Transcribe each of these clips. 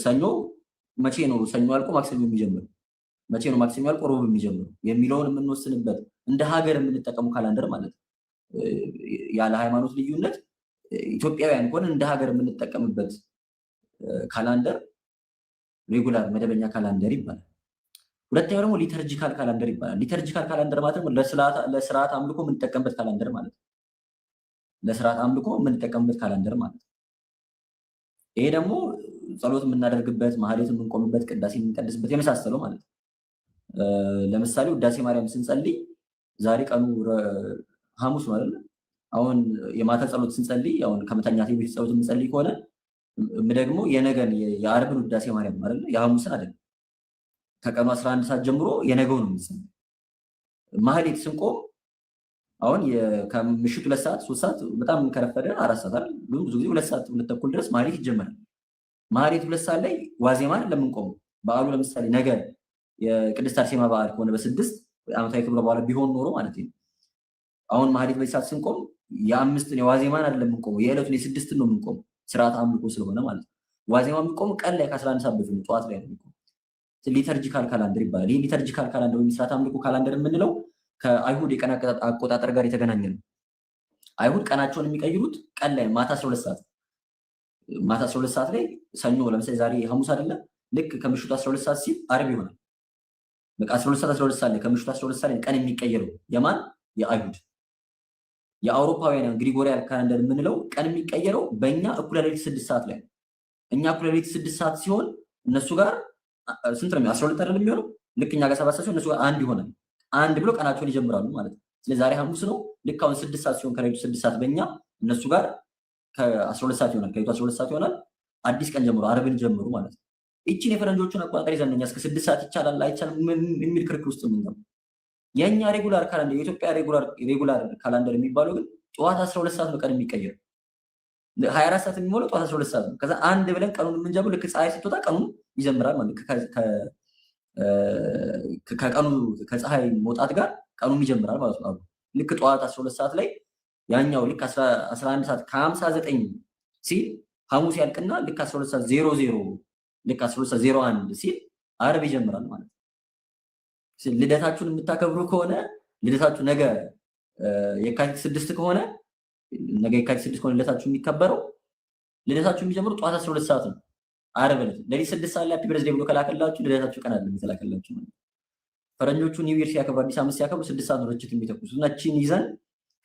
ሰኞ መቼ ነው ሰኞ አልቆ ማክሰኞ የሚጀምር? መቼ ነው ማክሰኞ አልቆ ሮብ የሚጀምር? የሚለውን የምንወስንበት እንደ ሀገር የምንጠቀሙ ካላንደር ማለት ነው። ያለ ሃይማኖት ልዩነት ኢትዮጵያውያን ከሆነ እንደ ሀገር የምንጠቀምበት ካላንደር ሬጉላር መደበኛ ካላንደር ይባላል። ሁለተኛው ደግሞ ሊተርጂካል ካላንደር ይባላል። ሊተርጂካል ካላንደር ማለት ነው ለስርዓት አምልኮ የምንጠቀምበት ካላንደር ማለት ነው። ለስርዓት አምልኮ የምንጠቀምበት ካላንደር ማለት ነው። ይሄ ደግሞ ጸሎት የምናደርግበት፣ ማህሌት የምንቆምበት፣ ቅዳሴ የምንቀድስበት የመሳሰለው ማለት ነው። ለምሳሌ ውዳሴ ማርያም ስንጸልይ ዛሬ ቀኑ ሐሙስ ነው አይደል? አሁን የማታ ጸሎት ስንጸልይ አሁን ከመተኛቴ በፊት ጸሎት የምንጸልይ ከሆነ ደግሞ የነገን የዓርብን ውዳሴ ማርያም አይደል? የሐሙስን አይደል? ከቀኑ 11 ሰዓት ጀምሮ የነገው ነው የምንጸልይ። ማህሌት ስንቆም አሁን ከምሽቱ 2 ሰዓት 3 ሰዓት በጣም ከረፈደ 4 ሰዓት አይደል? ብዙ ጊዜ 2 ሰዓት 2 ተኩል ድረስ ማህሌት ይጀመራል። ማህሌት 2 ሰዓት ላይ ዋዜማን ለምንቆመው በዓሉ ለምሳሌ ነገ የቅድስት አርሴማ በዓል ከሆነ በ6 ዓመታዊ ክብረ በዓል ቢሆን ኖሮ ማለት ነው። አሁን ማህሌት በዚህ ሰዓት ስንቆም የአምስትን የዋዜማን አይደለም የምንቆመው የዕለቱን የ6ን ነው የምንቆመው፣ ስርዓት አምልኮ ስለሆነ ማለት ነው። ዋዜማ የምንቆመው ቀን ላይ ከ11 ሰዓት በፊት ጠዋት ላይ ነው የምንቆመው። ሊተርጂካል ካላንደር ይባላል። ይህ ሊተርጂካል ካላንደር ወይም ስርዓት አምልኮ ካላንደር የምንለው ከአይሁድ የቀን አቆጣጠር ጋር የተገናኘ ነው። አይሁድ ቀናቸውን የሚቀይሩት ቀን ላይ ማታ 12 ሰዓት ማታ 12 ሰዓት ላይ ሰኞ ለምሳሌ ዛሬ ሐሙስ አይደለም፣ ልክ ከምሽቱ 12 ሰዓት ሲል ዓርብ ይሆናል። በቃ 12 ሰዓት ላይ ከምሽቱ 12 ሰዓት ላይ ቀን የሚቀየረው የማን የአይሁድ። የአውሮፓውያን ግሪጎሪያን ካላንደር የምንለው ቀን የሚቀየረው በእኛ እኩለ ሌሊት 6 ሰዓት ላይ፣ እኛ እኩለ ሌሊት 6 ሰዓት ሲሆን እነሱ ጋር ስንት ነው? 12 አይደለም የሚሆነው። ልክ እኛ ጋር 7 ሰዓት ሲሆን እነሱ ጋር 1 ይሆናል። 1 ብሎ ቀናቸውን ይጀምራሉ ማለት ነው። ስለዚህ ዛሬ ሐሙስ ነው። ልክ አሁን 6 ሰዓት ሲሆን ከሌሊቱ 6 ሰዓት በእኛ እነሱ ጋር ከ12 ሰዓት ይሆናል። ከሌሊቱ 12 ሰዓት ይሆናል። አዲስ ቀን ጀምሮ ዓርብን ጀምሩ ማለት ነው። እቺን የፈረንጆቹን አቆጣጠር ይዘን እኛ እስከ 6 ሰዓት ይቻላል አይቻልም የሚል ክርክር ውስጥ ምን ነው። የኛ ሬጉላር ካላንደር የኢትዮጵያ ሬጉላር ካላንደር የሚባለው ግን ጠዋት 12 ሰዓት ነው ቀን የሚቀየር። 24 ሰዓት የሚሞላው ጠዋት 12 ሰዓት ነው። ከዛ 1 ብለን ቀኑን የምንጀምረው ልክ ፀሐይ ስትወጣ ቀኑን ይጀምራል ማለት ከቀኑ ከፀሐይ መውጣት ጋር ቀኑም ይጀምራል ማለት ነው። ልክ ጠዋት 12 ሰዓት ላይ ያኛው ልክ 11 ሰዓት ከ59 ሲል ሐሙስ ያልቅና ልክ 12 ሰዓት 00 ልክ 12 ሰዓት 01 ሲል ዓርብ ይጀምራል ማለት ነው። ልደታችሁን የምታከብሩ ከሆነ ልደታችሁ ነገ የካቲት 6 ከሆነ ነገ የካቲት 6 ከሆነ ልደታችሁ የሚከበረው ልደታችሁ የሚጀምረው ጠዋት 12 ሰዓት ነው። ዓርብ ዕለት ለሊት 6 ሰዓት ላይ ሃፒ በርዝዴይ ብሎ ከላከላችሁ ልደታችሁ ቀን አይደለም የተላከላችሁ ማለት ነው። ፈረንጆቹ ኒው ይር ሲያከብሩ አዲስ ዓመት ሲያከብሩ 6 ሰዓት ነው ርችት የሚተኩሱት እና እቺን ይዘን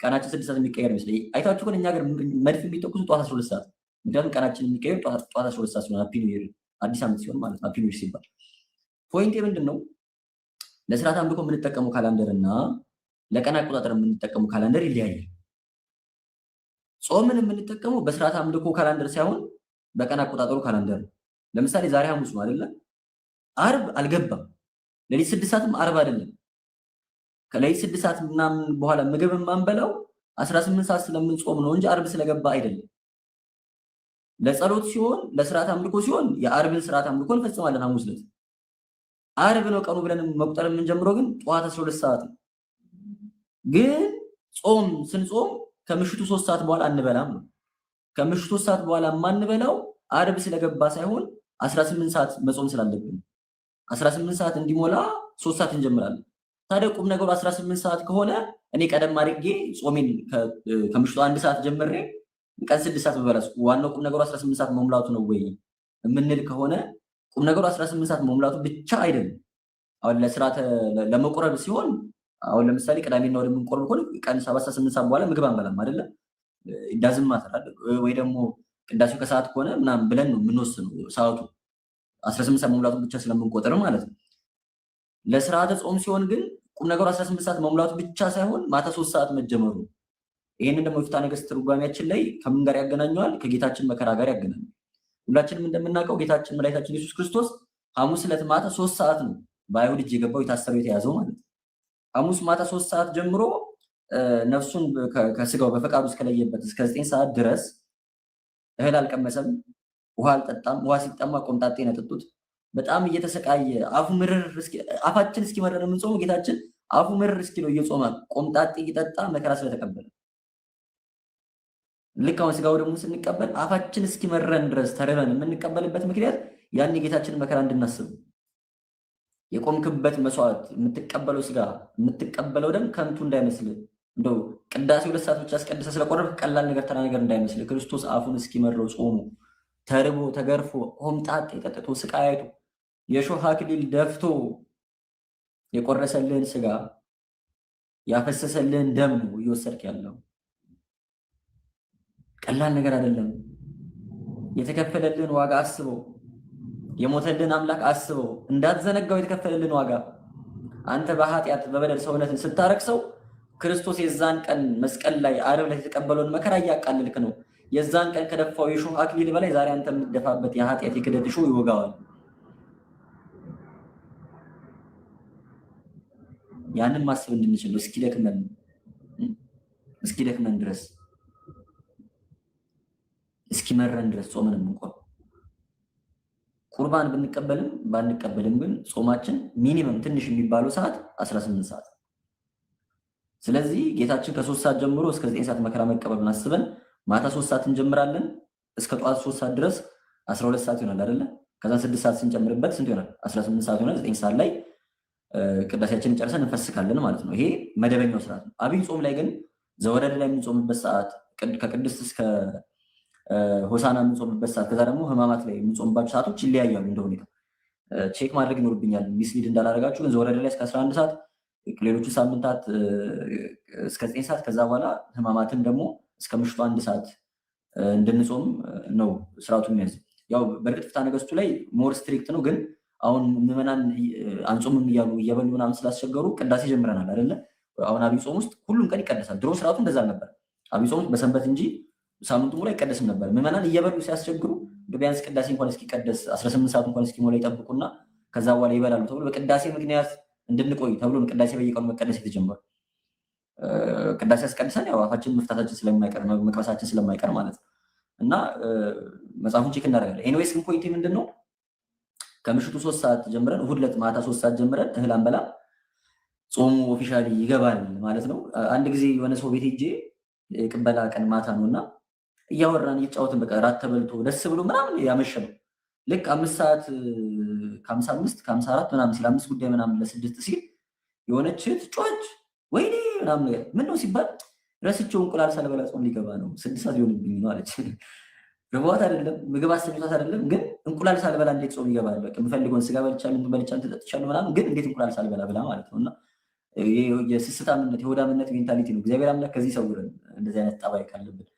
ቀናችን 6 ሰዓት የሚቀየር ይመስላል። አይታችሁ ግን እኛ ሀገር መድፍ የሚተኩሱት ጠዋት 12 ሰዓት፣ ምክንያቱም ቀናችን የሚቀየር ጠዋት 12 ሰዓት ሲሆን ሃፒ ኒው ይር አዲስ ዓመት ሲሆን ማለት ነው። ሃፒ ኒው ይር ሲባል ፖይንቴ ምንድነው? ለስርዓት አምልኮ የምንጠቀመው ካላንደር እና ለቀን አቆጣጠር የምንጠቀመው ካላንደር ይለያያል። ጾምን የምንጠቀመው በስርዓት አምልኮ ካላንደር ሳይሆን በቀን አቆጣጠሩ ካላንደር ነው። ለምሳሌ ዛሬ ሐሙስ ነው አይደለ? ዓርብ አልገባም። ለሊት 6 ሰዓትም ዓርብ አይደለም። ከለሊት 6 ሰዓት ምናምን በኋላ ምግብ የማንበላው 18 ሰዓት ስለምንጾም ነው እንጂ ዓርብ ስለገባ አይደለም። ለጸሎት ሲሆን ለስርዓት አምልኮ ሲሆን የዓርብን ስርዓት አምልኮ እንፈጽማለን ሐሙስ ዕለት። ዓርብ ነው ቀኑ ብለን መቁጠር የምንጀምረው ግን ጠዋት 12 ሰዓት ነው። ግን ጾም ስንጾም ከምሽቱ 3 ሰዓት በኋላ አንበላም ነው። ከምሽቱ 3 ሰዓት በኋላ የማንበላው ዓርብ ስለገባ ሳይሆን 18 ሰዓት መጾም ስላለብን 18 ሰዓት እንዲሞላ 3 ሰዓት እንጀምራለን። ታዲያ ቁም ነገሩ 18 ሰዓት ከሆነ እኔ ቀደም አድርጌ ጾሜን ከምሽቱ 1 ሰዓት ጀምሬ ቀን 6 ሰዓት በበላስ ዋናው ቁም ነገሩ 18 ሰዓት መሙላቱ ነው ወይ የምንል ከሆነ ቁም ነገሩ 18 ሰዓት መሙላቱ ብቻ አይደለም። አሁን ለስርዓት ለመቆረብ ሲሆን አሁን ለምሳሌ ቅዳሜና እሑድ የምንቆርብ ከሆነ ቀን 7 ሰዓት 8 ሰዓት በኋላ ምግብ አንበላም አይደለ? ዳዝም ማተራል ወይ ደግሞ ቅዳሴው ከሰዓት ከሆነ ምናምን ብለን ነው የምንወስነው ሰዓቱ 18 ሰዓት መሙላቱ ብቻ ስለምንቆጥር ማለት ነው። ለስርዓተ ጾም ሲሆን ግን ቁም ነገሩ 18 ሰዓት መሙላቱ ብቻ ሳይሆን ማታ 3 ሰዓት መጀመሩ። ይሄንን ደግሞ ፍትሐ ነገሥት ትርጓሜያችን ላይ ከምን ጋር ያገናኘዋል? ከጌታችን መከራ ጋር ያገናኛል። ሁላችንም እንደምናውቀው ጌታችን መድኃኒታችን ኢየሱስ ክርስቶስ ሐሙስ ዕለት ማታ 3 ሰዓት ነው በአይሁድ እጅ የገባው የታሰረው የተያዘው ማለት ነው። ሐሙስ ማታ 3 ሰዓት ጀምሮ ነፍሱን ከስጋው በፈቃዱ እስከለየበት እስከ 9 ሰዓት ድረስ እህል አልቀመሰም፣ ውሃ አልጠጣም። ውሃ ሲጠማ ቆምጣጤ ነው የጠጡት። በጣም እየተሰቃየ አፉ ምርር አፋችን እስኪመረር የምንጾመው ጌታችን አፉ ምርር እስኪለው እየጾመ ቆምጣጤ እየጠጣ መከራ ስለተቀበለ ልክ አሁን ስጋው ደግሞ ስንቀበል አፋችን እስኪመረን ድረስ ተርበን የምንቀበልበት ምክንያት ያን የጌታችንን መከራ እንድናስብ የቆምክበት መስዋዕት የምትቀበለው ስጋ የምትቀበለው ደም ከንቱ እንዳይመስል እንደው ቅዳሴ 2 ሰዓት ብቻ አስቀድሰ ስለቆረብክ ቀላል ነገር ተራ ነገር እንዳይመስል ክርስቶስ አፉን እስኪመረው ጾሙ ተርቦ ተገርፎ ሆምጣጤ ጠጥቶ ስቃይ አይቶ የሾህ አክሊል ደፍቶ የቆረሰልህን ስጋ ያፈሰሰልህን ደም ነው እየወሰድክ ያለው። ቀላል ነገር አይደለም። የተከፈለልህን ዋጋ አስበው። የሞተልህን አምላክ አስበው። እንዳትዘነጋው የተከፈለልህን ዋጋ። አንተ በኃጢአት በበደል ሰውነትን ስታረክሰው ክርስቶስ የዛን ቀን መስቀል ላይ ዓርብ ላይ የተቀበለውን መከራ እያቃለልክ ነው። የዛን ቀን ከደፋው የሾህ አክሊል በላይ ዛሬ አንተ የምትደፋበት የኃጢአት የክደት ሾህ ይወጋዋል። ያንን ማሰብ እንድንችል እስኪደክመን ድረስ እስኪመረን ድረስ ጾምን እንቆም። ቁርባን ብንቀበልም ባንቀበልም ግን ጾማችን ሚኒመም ትንሽ የሚባለው ሰዓት 18 ሰዓት። ስለዚህ ጌታችን ከ3 ሰዓት ጀምሮ እስከ 9 ሰዓት መከራ መቀበሉን አስበን ማታ 3 ሰዓት እንጀምራለን እስከ ጠዋት 3 ሰዓት ድረስ 12 ሰዓት ይሆናል አይደለ? ከዛ 6 ሰዓት ስንጨምርበት ስንት ይሆናል? 18 ሰዓት ይሆናል። 9 ሰዓት ላይ ቅዳሴያችንን ጨርሰን እንፈስካለን ማለት ነው። ይሄ መደበኛው ስርዓት ነው። አብይ ጾም ላይ ግን ዘወረደ ላይ የምንጾምበት ሰዓት ከቅድስት እስከ ሆሳና የምንጾምበት ሰዓት ከዛ ደግሞ ህማማት ላይ የምንጾምባቸው ሰዓቶች ይለያያሉ። እንደ ሁኔታ ቼክ ማድረግ ይኖርብኛል ሚስሊድ እንዳላረጋችሁ። ግን ዘወረደ ላይ እስከ 11 ሰዓት፣ ሌሎቹ ሳምንታት እስከ 9 ሰዓት፣ ከዛ በኋላ ህማማትን ደግሞ እስከ ምሽቱ 1 ሰዓት እንድንጾም ነው ስርዓቱ የሚያዝ። ያው በእርግጥ ፍትሐ ነገሥቱ ላይ ሞር ስትሪክት ነው። ግን አሁን ምዕመናን አንጾምም እያሉ እየበሉ ምናምን ስላስቸገሩ ቅዳሴ ጀምረናል አይደለ? አሁን አብይ ጾም ውስጥ ሁሉም ቀን ይቀደሳል። ድሮ ስርዓቱ እንደዛ ነበር። አብይ ጾም በሰንበት እንጂ ሳምንቱ ሙሉ አይቀደስም ነበር። ምዕመናን እየበሉ ሲያስቸግሩ ቢያንስ ቅዳሴ እንኳን እስኪቀደስ 18 ሰዓት እንኳን እስኪሞላ ይጠብቁና ከዛ በኋላ ይበላሉ ተብሎ በቅዳሴ ምክንያት እንድንቆይ ተብሎ ቅዳሴ በየቀኑ መቀደስ የተጀመረ። ቅዳሴ አስቀድሰን ያው አፋችን መፍታታችን ስለማይቀር መቅበሳችን ስለማይቀር ማለት ነው። እና መጽሐፉን ቼክ እናደርጋለን። ኤኒዌይስ ግን ፖይንት ምንድን ነው? ከምሽቱ 3 ሰዓት ጀምረን እሑድ ዕለት ማታ 3 ሰዓት ጀምረን እህል አንበላ ጾሙ ኦፊሻሊ ይገባል ማለት ነው። አንድ ጊዜ የሆነ ሰው ቤት ሄጄ የቅበላ ቀን ማታ ነውና እያወራን እየጫወትን በቃ ራት ተበልቶ ደስ ብሎ ምናምን ያመሸ ነው። ልክ 5 ሰዓት ከ55 ከ54 ምናምን ሲል 5 ጉዳይ ምናምን ለ6 ሲል የሆነች ጮች ወይኔ ምናምን ነገር ምን ነው ሲባል ረስቼው እንቁላል ሳልበላ ጾም ሊገባ ነው 6 ሰዓት ሊሆንብኝ ነው አለች። ርቧት አይደለም ምግብ አሰኝቷት አይደለም፣ ግን እንቁላል ሳልበላ እንዴት ጾም ይገባል? በቃ የምፈልገውን ስጋ በልቻለሁ ተጠጥቻለሁ ምናምን፣ ግን እንዴት እንቁላል ሳልበላ ብላ ማለት ነው። እና የስስታምነት የሆዳምነት ሜንታሊቲ ነው። እግዚአብሔር አምላክ ከዚህ ይሰውረን። እንደዚህ አይነት ጠባይ ካለብን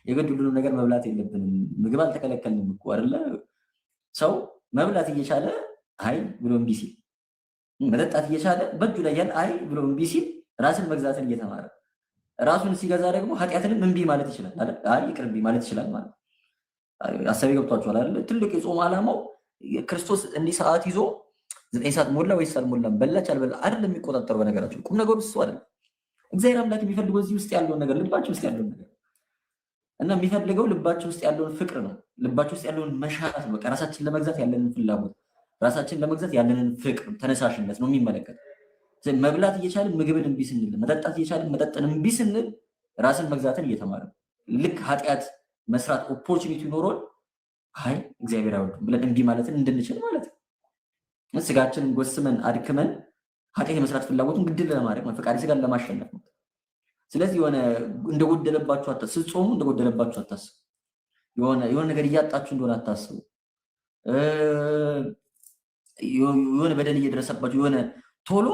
የግድ ሁሉንም ነገር መብላት የለብንም። ምግብ አልተከለከልንም እኮ አይደለ? ሰው መብላት እየቻለ አይ ብሎ እምቢ ሲል፣ መጠጣት እየቻለ በእጁ ላይ ያለ አይ ብሎ እምቢ ሲል ራስን መግዛትን እየተማረ ራሱን ሲገዛ ደግሞ ኃጢአትንም እምቢ ማለት ይችላል አይደል? አይ ይቅርብኝ ማለት ይችላል ማለት አሰብ ገብቷችኋል አይደል? ትልቅ የጾም ዓላማው ክርስቶስ እንዲህ ሰዓት ይዞ 9 ሰዓት ሞላ ወይስ አልሞላም በላች አልበላ አይደለም የሚቆጣጠረው። በነገራችን ቁም ነገሩ እሱ አይደለም። እግዚአብሔር አምላክ የሚፈልገው እዚህ ውስጥ ያለውን ነገር ልባችሁ ውስጥ ያለውን ነገር እና የሚፈልገው ልባችሁ ውስጥ ያለውን ፍቅር ነው። ልባችሁ ውስጥ ያለውን መሻት ነው። በቃ ራሳችን ለመግዛት ያለንን ፍላጎት፣ ራሳችን ለመግዛት ያለንን ፍቅር፣ ተነሳሽነት ነው የሚመለከት። መብላት እየቻልን ምግብን እምቢ ስንል፣ መጠጣት እየቻልን መጠጥን እምቢ ስንል ራስን መግዛትን እየተማረ ልክ ኃጢአት መስራት ኦፖርቹኒቲ ኖሮን አይ እግዚአብሔር አይወድም ብለን እምቢ ማለትን እንድንችል ማለት ነው። ስጋችንን ጎስመን አድክመን ኃጢአት የመስራት ፍላጎቱን ግድል ለማድረግ ነው፣ ፈቃደ ስጋን ለማሸነፍ ነው። ስለዚህ የሆነ እንደጎደለባችሁ አታስቡ። ስትጾሙ እንደጎደለባችሁ አታስቡ። የሆነ ነገር እያጣችሁ እንደሆነ አታስቡ። የሆነ በደል እየደረሰባችሁ የሆነ ቶሎ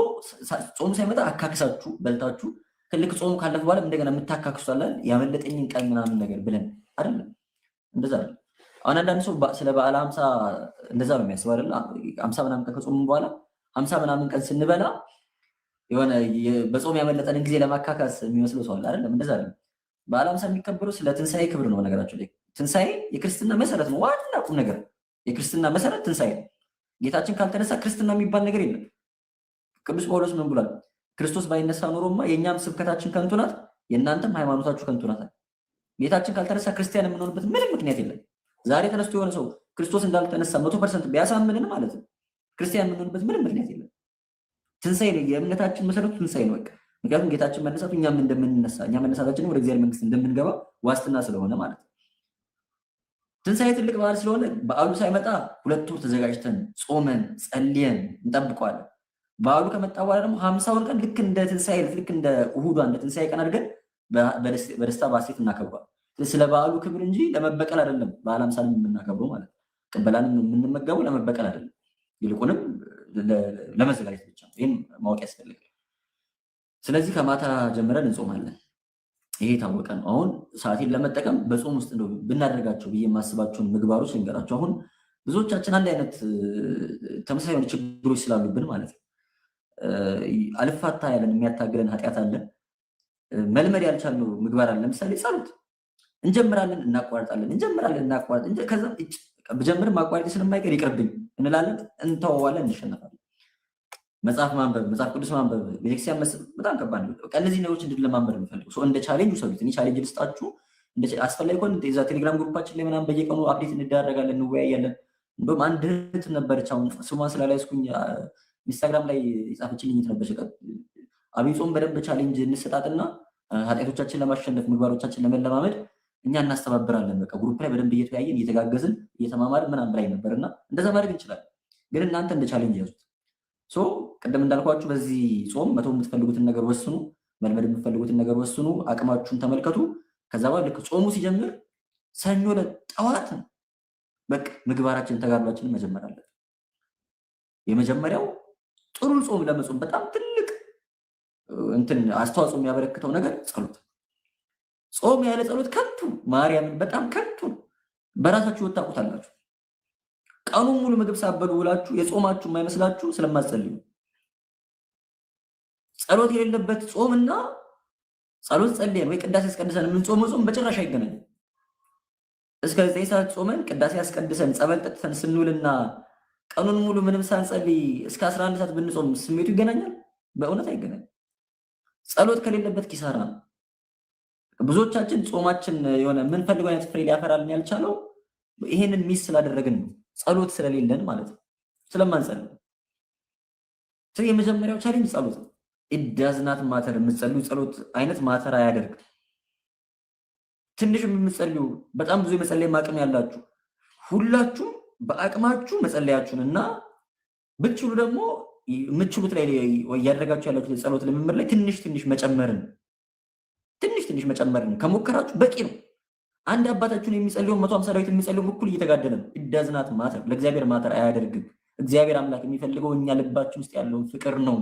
ጾሙ ሳይመጣ አካክሳችሁ በልታችሁ ትልቅ ጾሙ ካለፈ በኋላ እንደገና የምታካክሷለን ያመለጠኝን ቀን ምናምን ነገር ብለን አይደለም። እንደዛ አይደለም። አሁን አንዳንድ ሰው ስለ በዓለ 50 እንደዛ ነው የሚያስብ አይደል? 50 ምናምን ቀን ከጾሙ በኋላ 50 ምናምን ቀን ስንበላ የሆነ በጾም ያመለጠንን ጊዜ ለማካካስ የሚመስለው ሰው አለ አይደለም? እንደዛ አይደለም። በዓለ 50 የሚከበረው ስለ ትንሣኤ ክብር ነው። በነገራችሁ ላይ ትንሣኤ የክርስትና መሰረት ነው። ዋና ቁም ነገር የክርስትና መሰረት ትንሣኤ ነው። ጌታችን ካልተነሳ ክርስትና የሚባል ነገር የለም። ቅዱስ ጳውሎስ ምን ብሏል? ክርስቶስ ባይነሳ ኖሮማ የእኛም ስብከታችን ከንቱ ናት፣ የእናንተም ሃይማኖታችሁ ከንቱ ናት። ጌታችን ካልተነሳ ክርስቲያን የምንሆንበት ምንም ምክንያት የለም። ዛሬ ተነስቶ የሆነ ሰው ክርስቶስ እንዳልተነሳ 100% ቢያሳምንን ማለት ነው ክርስቲያን የምንሆንበት ምንም ምክንያት የለም። ትንሣኤ ነው የእምነታችን መሰረቱ፣ ትንሣኤ ነው በቃ። ምክንያቱም ጌታችን መነሳቱ እኛም እንደምንነሳ እኛ መነሳታችንም ወደ እግዚአብሔር መንግስት እንደምንገባ ዋስትና ስለሆነ ማለት ነው። ትንሣኤ ትልቅ በዓል ስለሆነ በዓሉ ሳይመጣ 2 ወር ተዘጋጅተን ጾመን ጸልየን እንጠብቀዋለን። በዓሉ ከመጣ በኋላ ደግሞ 50ውን ቀን ልክ እንደ ትንሣኤ ልክ እንደ እሁዷ እንደ ትንሣኤ ቀን አድርገን በደስታ በሐሴት እናከብረዋለን። ስለ በዓሉ ክብር እንጂ ለመበቀል አይደለም። በዓለ ሃምሳን የምናከብረው ማለት ነው። ቅበላንም የምንመገበው ለመበቀል አይደለም፣ ይልቁንም ለመዘጋጀት ብቻ ነው። ይህን ማወቅ ያስፈልጋል። ስለዚህ ከማታ ጀምረን እንጾማለን። ይሄ የታወቀ ነው። አሁን ሰዓቴን ለመጠቀም በጾም ውስጥ እንደው ብናደርጋቸው ብዬ የማስባቸውን ምግባሮች ልንገራቸው። አሁን ብዙዎቻችን አንድ አይነት ተመሳሳይ የሆኑ ችግሮች ስላሉብን ማለት ነው አልፋታ ያለን የሚያታግለን ኃጢአት አለ። መልመድ ያልቻልነው ምግባር አለ። ለምሳሌ ጸሎት እንጀምራለን፣ እናቋርጣለን፣ እንጀምራለን፣ እናቋርጥ ከዛ ብጀምርም ማቋረጥ ስለማይቀር ይቅርብኝ እንላለን፣ እንተዋዋለን፣ እንሸነፋለን። መጽሐፍ ማንበብ፣ መጽሐፍ ቅዱስ ማንበብ፣ ቤተክርስቲያን በጣም ከባድ ነው። በቃ እነዚህ ነገሮች እንድንለማመድ የምፈልገው እንደ ቻሌንጅ ውሰዱት። እኔ ቻሌንጅ ልስጣችሁ። አስፈላጊ ከሆነ እዛ ቴሌግራም ግሩፓችን ላይ ምናምን በየቀኑ አፕዴት እንደራረጋለን፣ እንወያያለን። እንደውም አንድ እህት ነበረች፣ አሁን ስሟን ስላላያዝኩኝ ኢንስታግራም ላይ የጻፈችልኝ ነበረች። አብይ ጾም በደንብ ቻሌንጅ እንሰጣጥና ኃጢአቶቻችን ለማሸነፍ ምግባሮቻችን ለመለማመድ እኛ እናስተባብራለን። በቃ ግሩፕ ላይ በደንብ እየተወያየን እየተጋገዝን እየተማማርን ምናምን ብላኝ ነበርና እንደዛ ማድረግ እንችላለን። ግን እናንተ እንደ ቻሌንጅ ያዙት። ቅድም እንዳልኳችሁ በዚህ ጾም መተው የምትፈልጉትን ነገር ወስኑ፣ መልመድ የምትፈልጉትን ነገር ወስኑ፣ አቅማችሁን ተመልከቱ። ከዛ በኋላ ልክ ጾሙ ሲጀምር ሰኞ ጠዋት በቃ ምግባራችን ተጋድሏችንን መጀመር አለብን። የመጀመሪያው ጥሩ ጾም ለመጾም በጣም ትልቅ አስተዋጽኦ የሚያበረክተው ነገር ጸሎት። ጾም ያለ ጸሎት ከንቱ፣ ማርያምን በጣም ከንቱ ነው። በራሳችሁ ወጣቁታላችሁ። ቀኑን ሙሉ ምግብ ሳበሉ ውላችሁ የጾማችሁ የማይመስላችሁ ስለማትጸልዩ። ጸሎት የሌለበት ጾምና ጸሎት ጸልየን ወይ ቅዳሴ አስቀድሰን የምንጾመው ጾም በጭራሽ አይገናኝም። እስከ 9 ሰዓት ጾመን ቅዳሴ አስቀድሰን ጸበል ጠጥተን ስንውልና ቀኑን ሙሉ ምንም ሳንጸልይ እስከ 11 ሰዓት ብንጾም ስሜቱ ይገናኛል? በእውነት አይገናኝም። ጸሎት ከሌለበት ኪሳራ ነው። ብዙዎቻችን ጾማችን የሆነ የምንፈልገው አይነት ፍሬ ሊያፈራልን ያልቻለው ይሄንን ሚስ ስላደረግን ነው። ጸሎት ስለሌለን ማለት ነው፣ ስለማንጸልይ። ስለዚህ የመጀመሪያው ቻሌንጅ ጸሎት ነው። ኢዳዝናት ማተር የምትጸልዩ ጸሎት አይነት ማተር አያደርግ። ትንሽ የምትጸልዩ በጣም ብዙ የመጸለይ አቅም ያላችሁ ሁላችሁም በአቅማችሁ መጸለያችሁንና ብትችሉ ደግሞ የምትችሉት ላይ እያደረጋችሁ ያላችሁ ጸሎት ልምምድ ላይ ትንሽ ትንሽ መጨመርን ከሞከራችሁ በቂ ነው። አንድ አባታችሁን የሚጸልየው 150 ዳዊት የሚጸልየው እኩል እየተጋደለ ነው። ኢዳዝናት ማተር ለእግዚአብሔር ማተር አያደርግም። እግዚአብሔር አምላክ የሚፈልገው እኛ ልባችን ውስጥ ያለውን ፍቅር ነው።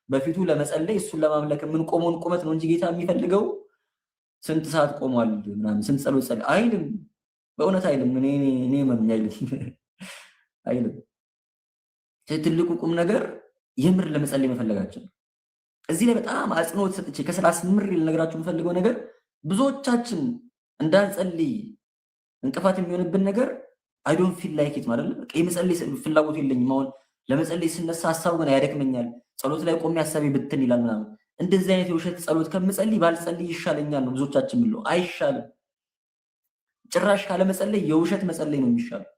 በፊቱ ለመጸለይ እሱን ለማምለክ የምንቆመውን ቁመት ነው እንጂ ጌታ የሚፈልገው ስንት ሰዓት ቆሟል ምናምን ስንት ጸሎት ጸልይ አይልም። በእውነት አይልም። እኔ ምን አይልም። ትልቁ ቁም ነገር የምር ለመጸለይ መፈለጋችን። እዚህ ላይ በጣም አጽንኦት ሰጥቼ ከ30 ልነግራችሁ የምፈልገው ነገር ብዙዎቻችን እንዳንጸልይ እንቅፋት የሚሆንብን ነገር አይ ዶንት ፊል ላይክ ኢት ማለት ነው። የመጸለይ ፍላጎት የለኝም። አሁን ለመጸለይ ስነሳ ሀሳቡ ግን አይደክመኛል። ጸሎት ላይ ቆሜ ሀሳቤ ብትን ይላል ምናምን። እንደዚህ አይነት የውሸት ጸሎት ከምጸልይ ባልጸልይ ይሻለኛል ነው ብዙዎቻችን የምንለው። አይሻልም። ጭራሽ ካለመጸለይ የውሸት መጸለይ ነው የሚሻለው።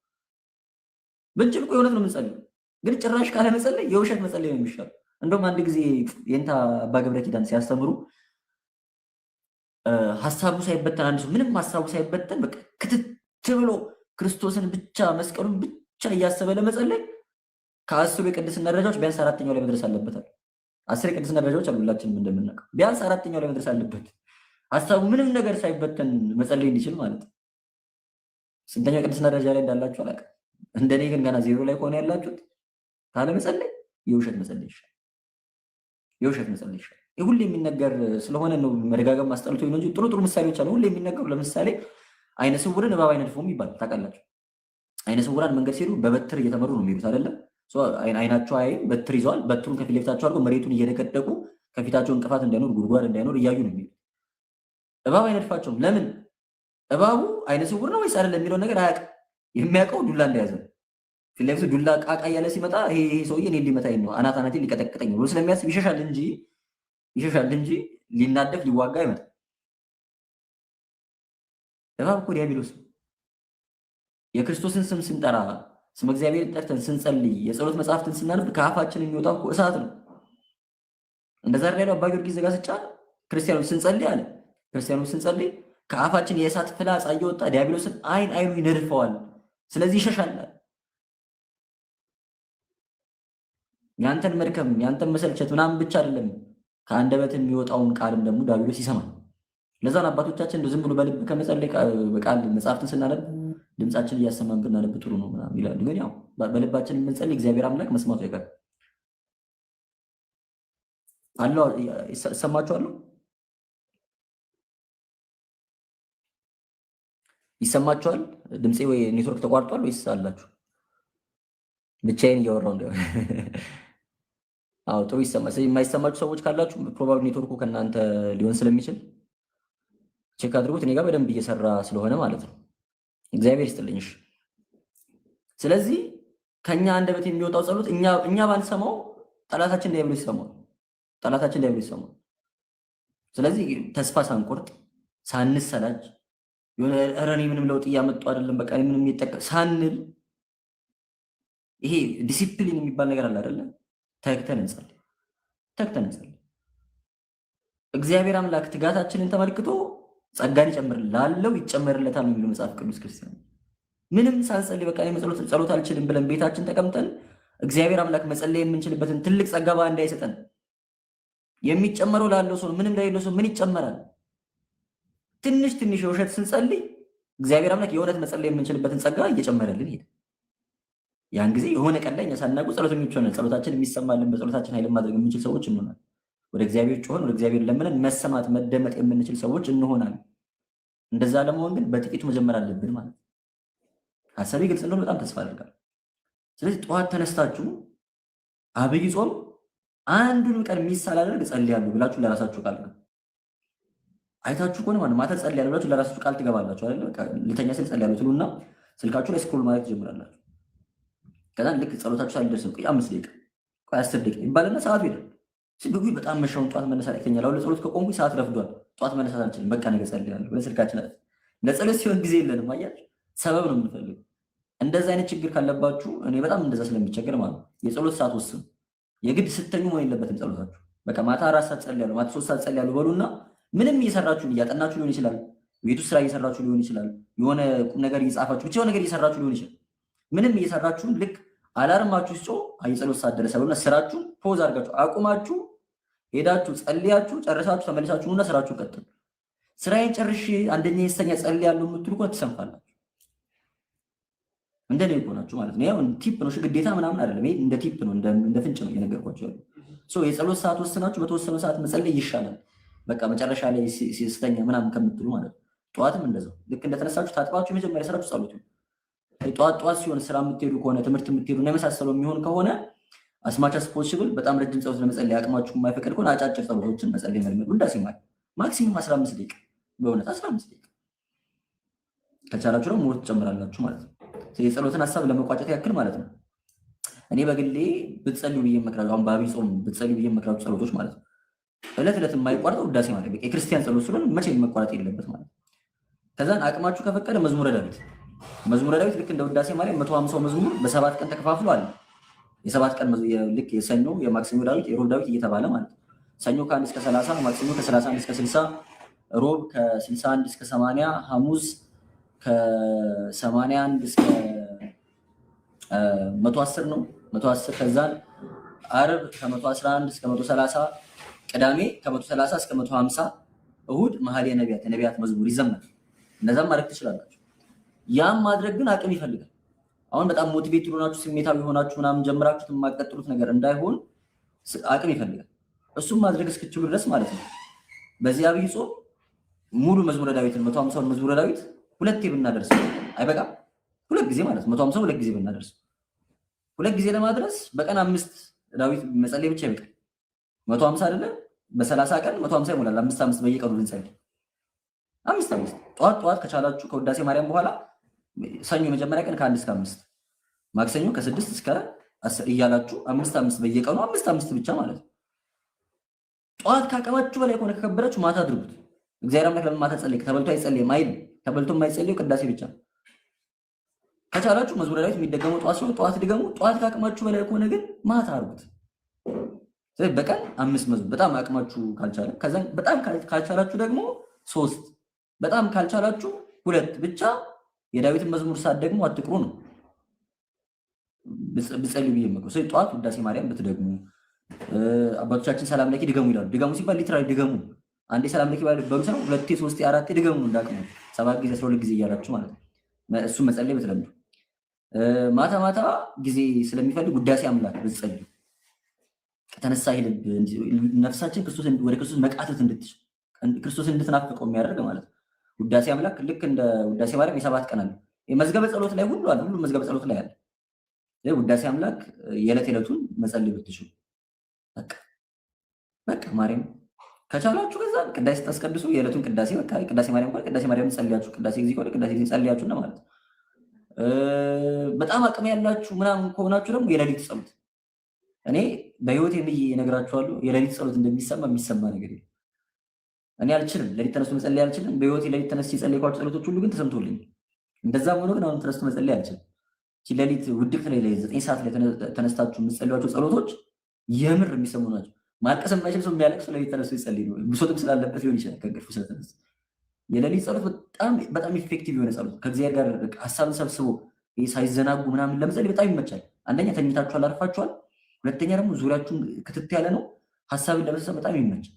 ብንችል እኮ የእውነት ነው የምንጸልይ፣ ግን ጭራሽ ካለመጸለይ የውሸት መጸለይ ነው የሚሻለው። እንደውም አንድ ጊዜ የእንታ አባ ገብረ ኪዳን ሲያስተምሩ ሀሳቡ ሳይበተን አንድ ሰው ምንም ሀሳቡ ሳይበተን በቃ ክትት ብሎ ክርስቶስን ብቻ መስቀሉን ብቻ እያሰበ ለመጸለይ ከ10 የቅድስና ደረጃዎች ቢያንስ 4ኛው ላይ መድረስ አለበታል። 10 የቅድስና ደረጃዎች አሉ፣ ሁላችንም እንደምናውቀው። ቢያንስ 4ኛው ላይ መድረስ አለበት፣ ሀሳቡ ምንም ነገር ሳይበተን መጸለይ እንዲችል ማለት ነው። ስንተኛው የቅድስና ደረጃ ላይ እንዳላችሁ አላውቅም። እንደኔ ግን ገና 0 ላይ ከሆነ ያላችሁት ካለመጸለይ የውሸት መጸለይ ይሻላል። የውሸት መጸለይ ይሻላል። ሁሌ የሚነገር ስለሆነ ነው መደጋገም ማስጠልቶ ነው እንጂ ጥሩ ምሳሌዎች አሉ ሁሌ የሚነገሩ። ለምሳሌ አይነ ስውርን እባብ አይነድፈውም ይባላል። ታውቃላችሁ? አይነ ስውራን መንገድ ሲሄዱ በበትር እየተመሩ ነው የሚሄዱት አይደለም? አይናቸው አይ በትር ይዘዋል። በትሩን ከፊት ለፊታቸው አድርገው መሬቱን እየደቀደቁ ከፊታቸው እንቅፋት እንዳይኖር ጉድጓድ እንዳይኖር እያዩ ነው የሚሄዱት። እባብ አይነድፋቸውም። ለምን? እባቡ አይነ ስውር ነው ወይስ አይደለም የሚለውን ነገር አያውቅም። የሚያውቀው ዱላ እንደያዘ ነው። ፊት ለፊቱ ዱላ ቃቃ እያለ ሲመጣ ይሄ ሰውዬ እኔን ሊመታኝ ነው አናቴን ሊቀጠቅጠኝ ነው ብሎ ስለሚያስብ ይሸሻል እንጂ ሊናደፍ ሊዋጋ አይመጣም። እባብ እኮ ዲያብሎስ ነው። የክርስቶስን ስም ስንጠራ ስም እግዚአብሔርን ጠርተን ስንጸልይ የጸሎት መጽሐፍትን ስናነብ ከአፋችን የሚወጣው እኮ እሳት ነው። እንደዛ ያለው አባ ጊዮርጊስ ዘጋስጫ ክርስቲያኖች ስንጸልይ አለ ክርስቲያኖች ስንጸልይ ከአፋችን የእሳት ፍላጻ እየወጣ ዲያብሎስን አይኑ ይነድፈዋል። ስለዚህ ይሸሻል። ያንተን መድከም ያንተን መሰልቸት ምናምን ብቻ አይደለም፣ ከአንደበት የሚወጣውን ቃልም ደግሞ ዲያብሎስ ይሰማል። ለዛን አባቶቻችን ዝም ብሎ በልብ ከመጸለይ በቃል መጽሐፍትን ስናነብ ድምጻችን እያሰማን ብናነብ ጥሩ ነው ምናምን ይላሉ። ግን ያው በልባችን የምንጸልይ እግዚአብሔር አምላክ መስማቱ አይቀርም። አለው ይሰማችኋል? ይሰማችኋል? ድምፄ ወይ ኔትወርክ ተቋርጧል ወይስ አላችሁ? ብቻዬን እያወራሁ እንደው አዎ ጥሩ ይሰማል። የማይሰማችሁ ሰዎች ካላችሁ ፕሮባብሊ ኔትወርኩ ከእናንተ ሊሆን ስለሚችል ቼክ አድርጉት። እኔ ጋር በደንብ እየሰራ ስለሆነ ማለት ነው። እግዚአብሔር ይስጥልኝ። ስለዚህ ከኛ አንደበት የሚወጣው ጸሎት እኛ ባንሰማው ጠላታችን ዲያብሎስ ይሰማል። ጠላታችን ዲያብሎስ ይሰማል። ስለዚህ ተስፋ ሳንቆርጥ ሳንሰላጅ የሆነ ኧረ እኔ ምንም ለውጥ እያመጡ አይደለም በቃ ምንም እየጠቀም ሳንል ይሄ ዲሲፕሊን የሚባል ነገር አለ አይደለ? ተግተን እንጸልይ። እግዚአብሔር አምላክ ትጋታችንን ተመልክቶ ጸጋን ላለው ይጨመርለታል የሚለው መጽሐፍ ቅዱስ ክርስቲያን ምንም ሳንጸልይ በቃ ጸሎት አልችልም ብለን ቤታችን ተቀምጠን እግዚአብሔር አምላክ መጸለይ የምንችልበትን ትልቅ ጸጋ በአንድ አይሰጠን። የሚጨመረው ላለው ሰው ምንም ለሌለው ሰው ምን ይጨመራል? ትንሽ የውሸት ስንጸልይ እግዚአብሔር አምላክ የእውነት መጸለይ የምንችልበትን ጸጋ እየጨመረልን ሄደ። ያን ጊዜ የሆነ ቀን ላይ እኛ ሳናውቅ ጸሎተኞች ሆነን ጸሎታችን የሚሰማልን በጸሎታችን ኃይል ማድረግ የምንችል ሰዎች እንሆናለን። ወደ እግዚአብሔር ጮኸን ወደ እግዚአብሔር ለምነን መሰማት መደመጥ የምንችል ሰዎች እንሆናለን። እንደዛ ለመሆን ግን በጥቂቱ መጀመር አለብን ማለት ነው። ሀሳቤ ግልጽ እንደሆነ በጣም ተስፋ አደርጋለሁ። ስለዚህ ጠዋት ተነስታችሁ አብይ ጾም አንዱን ቀን ሚስ ሳላደርግ ጸልያለሁ ብላችሁ ለራሳችሁ ቃል አይታችሁ ከሆነ ማለት ማታ ጸልያለሁ ብላችሁ ለራሳችሁ ቃል ትገባላችሁ አይደል? በቃ ልተኛ ስል ጸልያለሁ ትሉና ስልካችሁ ላይ ስክሮል ማለት ትጀምራላችሁ። ከዛ ልክ ጸሎታችሁ ሳይደርስ ቆይ 5 ደቂቃ ቆይ 10 ደቂቃ ይባልና ሰዓቱ ይደርሳል። ሲብጉ በጣም መሻውን ጠዋት መነሳት ያክተኛል። አሁን ለጸሎት ከቆምኩኝ ሰዓት ረፍዷል፣ ጠዋት መነሳት አልችልም፣ በቃ ነገ ጸልያለሁ ብለን ስልካችን አለ። ለጸሎት ሲሆን ጊዜ የለንም። አያችሁ፣ ሰበብ ነው የምንፈልገው። እንደዛ አይነት ችግር ካለባችሁ እኔ በጣም እንደዛ ስለሚቸገር ማለት ነው የጸሎት ሰዓት ወስኑ። የግድ ስተኙ መሆን የለበትም ጸሎታችሁ። በቃ ማታ 4 ሰዓት ጸልያለሁ፣ ማታ 3 ሰዓት ጸልያለሁ በሉና ምንም እየሰራችሁ እያጠናችሁ ሊሆን ይችላል፣ ቤት ውስጥ ስራ እየሰራችሁ ሊሆን ይችላል፣ የሆነ ቁም ነገር እየጻፋችሁ ብቻ የሆነ ነገር እየሰራችሁ ሊሆን ይችላል። ምንም እየሰራችሁ ልክ አላርማችሁ ሲጮህ የጸሎት ሰዓት ደረሰ ብሉና ስራችሁ ፖዝ አድርጋችሁ አቁማችሁ ሄዳችሁ ጸልያችሁ ጨርሳችሁ ተመልሳችሁ እና ስራችሁ ቀጥሉ። ስራዬን ጨርሼ አንደኛ የስተኛ ጸልያለሁ የምትሉ እኮ ትሰንፋላችሁ። እንደኔ እኮ ናችሁ ማለት ነው። ያው ቲፕ ነው፣ ግዴታ ምናምን አይደለም። ይሄ እንደ ቲፕ ነው፣ እንደ ፍንጭ ነው እየነገርኳችሁ ያለው። የጸሎት ሰዓት ወስናችሁ በተወሰነ ሰዓት መጸለይ ይሻላል። በቃ መጨረሻ ላይ ሲስተኛ ምናምን ከምትሉ ማለት ነው። ጠዋትም እንደዛው ልክ እንደተነሳችሁ ታጥባችሁ የመጀመሪያ ስራችሁ ጸሎት ነው። ጠዋት ሲሆን ስራ የምትሄዱ ከሆነ ትምህርት የምትሄዱ እና የመሳሰለው የሚሆን ከሆነ አስማች አስ ፖሲብል በጣም ረጅም ጸሎት ለመጸለይ አቅማችሁ የማይፈቅድ ከሆነ አጫጭር ጸሎቶችን መጸለይ መልመዱ። እንዳሲ ማለት ማክሲሙም 15 ደቂቃ በእውነት 15 ደቂቃ ከቻላችሁ ደግሞ ሞት ትጨምራላችሁ ማለት ነው። የጸሎትን ሀሳብ ለመቋጨት ያክል ማለት ነው። እኔ በግሌ ብትጸልዩ ብዬ መክራለሁ። አሁን በአብይ ጾም ብትጸልዩ ብዬ መክራችሁ ጸሎቶች ማለት ነው እለት የማይቋረጠው ውዳሴ ማለት ነው። የክርስቲያን ጸሎት ስለሆነ መቼ መቋረጥ የለበት ማለት ነው። ከዛን አቅማችሁ ከፈቀደ መዝሙረ ዳዊት ልክ እንደ ውዳሴ ማለት 150 መዝሙር በ7 ቀን ተከፋፍሎ አለ። የ7 ቀን ልክ የሰኞ የማክሰኞ ዳዊት የሮብ ዳዊት እየተባለ ማለት ነው። ሰኞ ከ1 እስከ 30፣ ማክሰኞ ከ31 እስከ 60፣ ሮብ ከ61 እስከ 80፣ ሐሙስ ከ81 እስከ 110 ነው 110። ከዛን ዓርብ ከ111 እስከ 130፣ ቅዳሜ ከ130 እስከ 150፣ እሁድ መኃልየ ነቢያት የነቢያት መዝሙር ይዘመራል። እነዛም ማድረግ ትችላላችሁ። ያም ማድረግ ግን አቅም ይፈልጋል። አሁን በጣም ሞቲቬት ሆናችሁ ስሜታዊ ሆናችሁ ምናምን ጀምራችሁት የማትቀጥሉት ነገር እንዳይሆን አቅም ይፈልጋል። እሱም ማድረግ እስክትችሉ ድረስ ማለት ነው። በዚህ አብይ ጾም ሙሉ መዝሙረ ዳዊትን 150ውን መዝሙረ ዳዊት ሁለቴ ብናደርስ አይበቃም? ሁለት ጊዜ ማለት 150 ሁለት ጊዜ ብናደርስ ሁለት ጊዜ ለማድረስ በቀን 5 ዳዊት መጸለይ ብቻ ይበቃል። 150 አይደለ? በ30 ቀን 150 ይሞላል። 5 በየቀኑ ብንጸልይ 5 ጠዋት ከቻላችሁ ከውዳሴ ማርያም በኋላ ሰኞ የመጀመሪያ ቀን ከ1 እስከ 5፣ ማክሰኞ ከ6 እስከ 10 እያላችሁ 5 በየቀኑ 5 ብቻ ማለት ነው። ጠዋት ካቀማችሁ በላይ ከሆነ ከከበዳችሁ ማታ አድርጉት። እግዚአብሔር አምላክ ለምን ማታ ጸልይ ተበልቶ አይጸልይም አይልም። ተበልቶ የማይጸልየው ቅዳሴ ብቻ። ከቻላችሁ መዝሙረ ዳዊት የሚደገመው ጠዋት ሲሆን ጠዋት ድገሙ። ጠዋት ካቀማችሁ በላይ ከሆነ ግን ማታ አድርጉት። ስለዚህ በቀን 5 መዝሙር በጣም አቅማችሁ ካልቻለ፣ ከዛ በጣም ካልቻላችሁ ደግሞ 3 በጣም ካልቻላችሁ 2 ብቻ የዳዊትን መዝሙር ሳትደግሙ አትቅሩ ነው ብትጸልዩ ብዬ የምመክረው። ስለዚህ ጠዋት ውዳሴ ማርያም ብትደግሙ፣ አባቶቻችን ሰላም ለኪ ድገሙ ይላሉ። ድገሙ ሲባል ሊትራሊ ድገሙ። አንዴ ሰላም ለኪ በሉ ሳይሆን 2 3 4 ድገሙ እንዳቅሙ 7 ጊዜ 12 ጊዜ እያላችሁ ማለት ነው። እሱን መጸለይ ብትለምዱ፣ ማታ ማታ ጊዜ ስለሚፈልግ ውዳሴ አምላክ ብትጸልዩ ከተነሳ ልብ ነፍሳችን ወደ ክርስቶስ መቃተት እንድትችል ክርስቶስ እንድትናፍቀው የሚያደርግ ማለት ነው። ውዳሴ አምላክ ልክ እንደ ውዳሴ ማርያም የ7 ቀን አለ። መዝገበ ጸሎት ላይ ሁሉ አለ። ሁሉ መዝገበ ጸሎት ላይ አለ። ውዳሴ አምላክ የዕለት መጸለይ ብትችሉ በቃ ማርያም ከቻላችሁ ከዛ ቅዳሴ ታስቀድሱ። የዕለቱን ቅዳሴ በቃ ቅዳሴ ማርያም እንኳን ቅዳሴ ማርያም ጸልያችሁ፣ ቅዳሴ ጊዜ ከሆነ ቅዳሴ ጊዜ ጸልያችሁ እና ማለት ነው። በጣም አቅም ያላችሁ ምናምን ከሆናችሁ ደግሞ የሌሊት ጸሎት። እኔ በህይወቴ ብዬ እነግራችኋለሁ የሌሊት ጸሎት እንደሚሰማ የሚሰማ ነገር የለም። እኔ አልችልም፣ ሌሊት ተነስቶ መጸለይ አልችልም። በህይወቴ ሌሊት ተነስቼ የጸለይኳቸው ጸሎቶች ሁሉ ግን ተሰምቶልኝ፣ እንደዛም ሆኖ ግን አሁን ተነስቶ መጸለይ አልችልም። ሌሊት ውድቅት ላይ 9 ሰዓት ላይ ተነስታችሁ የምትጸልዩቸው ጸሎቶች የምር የሚሰሙ ናቸው። ማልቀስ የማይችል ሰው የሚያለቅሰው ሌሊት ተነስቶ ይጸልይ ነው። ብሶትም ስላለበት ሊሆን ይችላል ከእንቅልፉ ስለተነሳ። የሌሊት ጸሎት በጣም ኢፌክቲቭ የሆነ ጸሎት ከእግዚአብሔር ጋር ሀሳብን ሰብስቦ ሳይዘናጉ ምናምን ለመጸለይ በጣም ይመቻል። አንደኛ ተኝታችኋል፣ አርፋችኋል። ሁለተኛ ደግሞ ዙሪያችሁን ክትት ያለ ነው። ሀሳብን ለመሰብሰብ በጣም ይመቻል።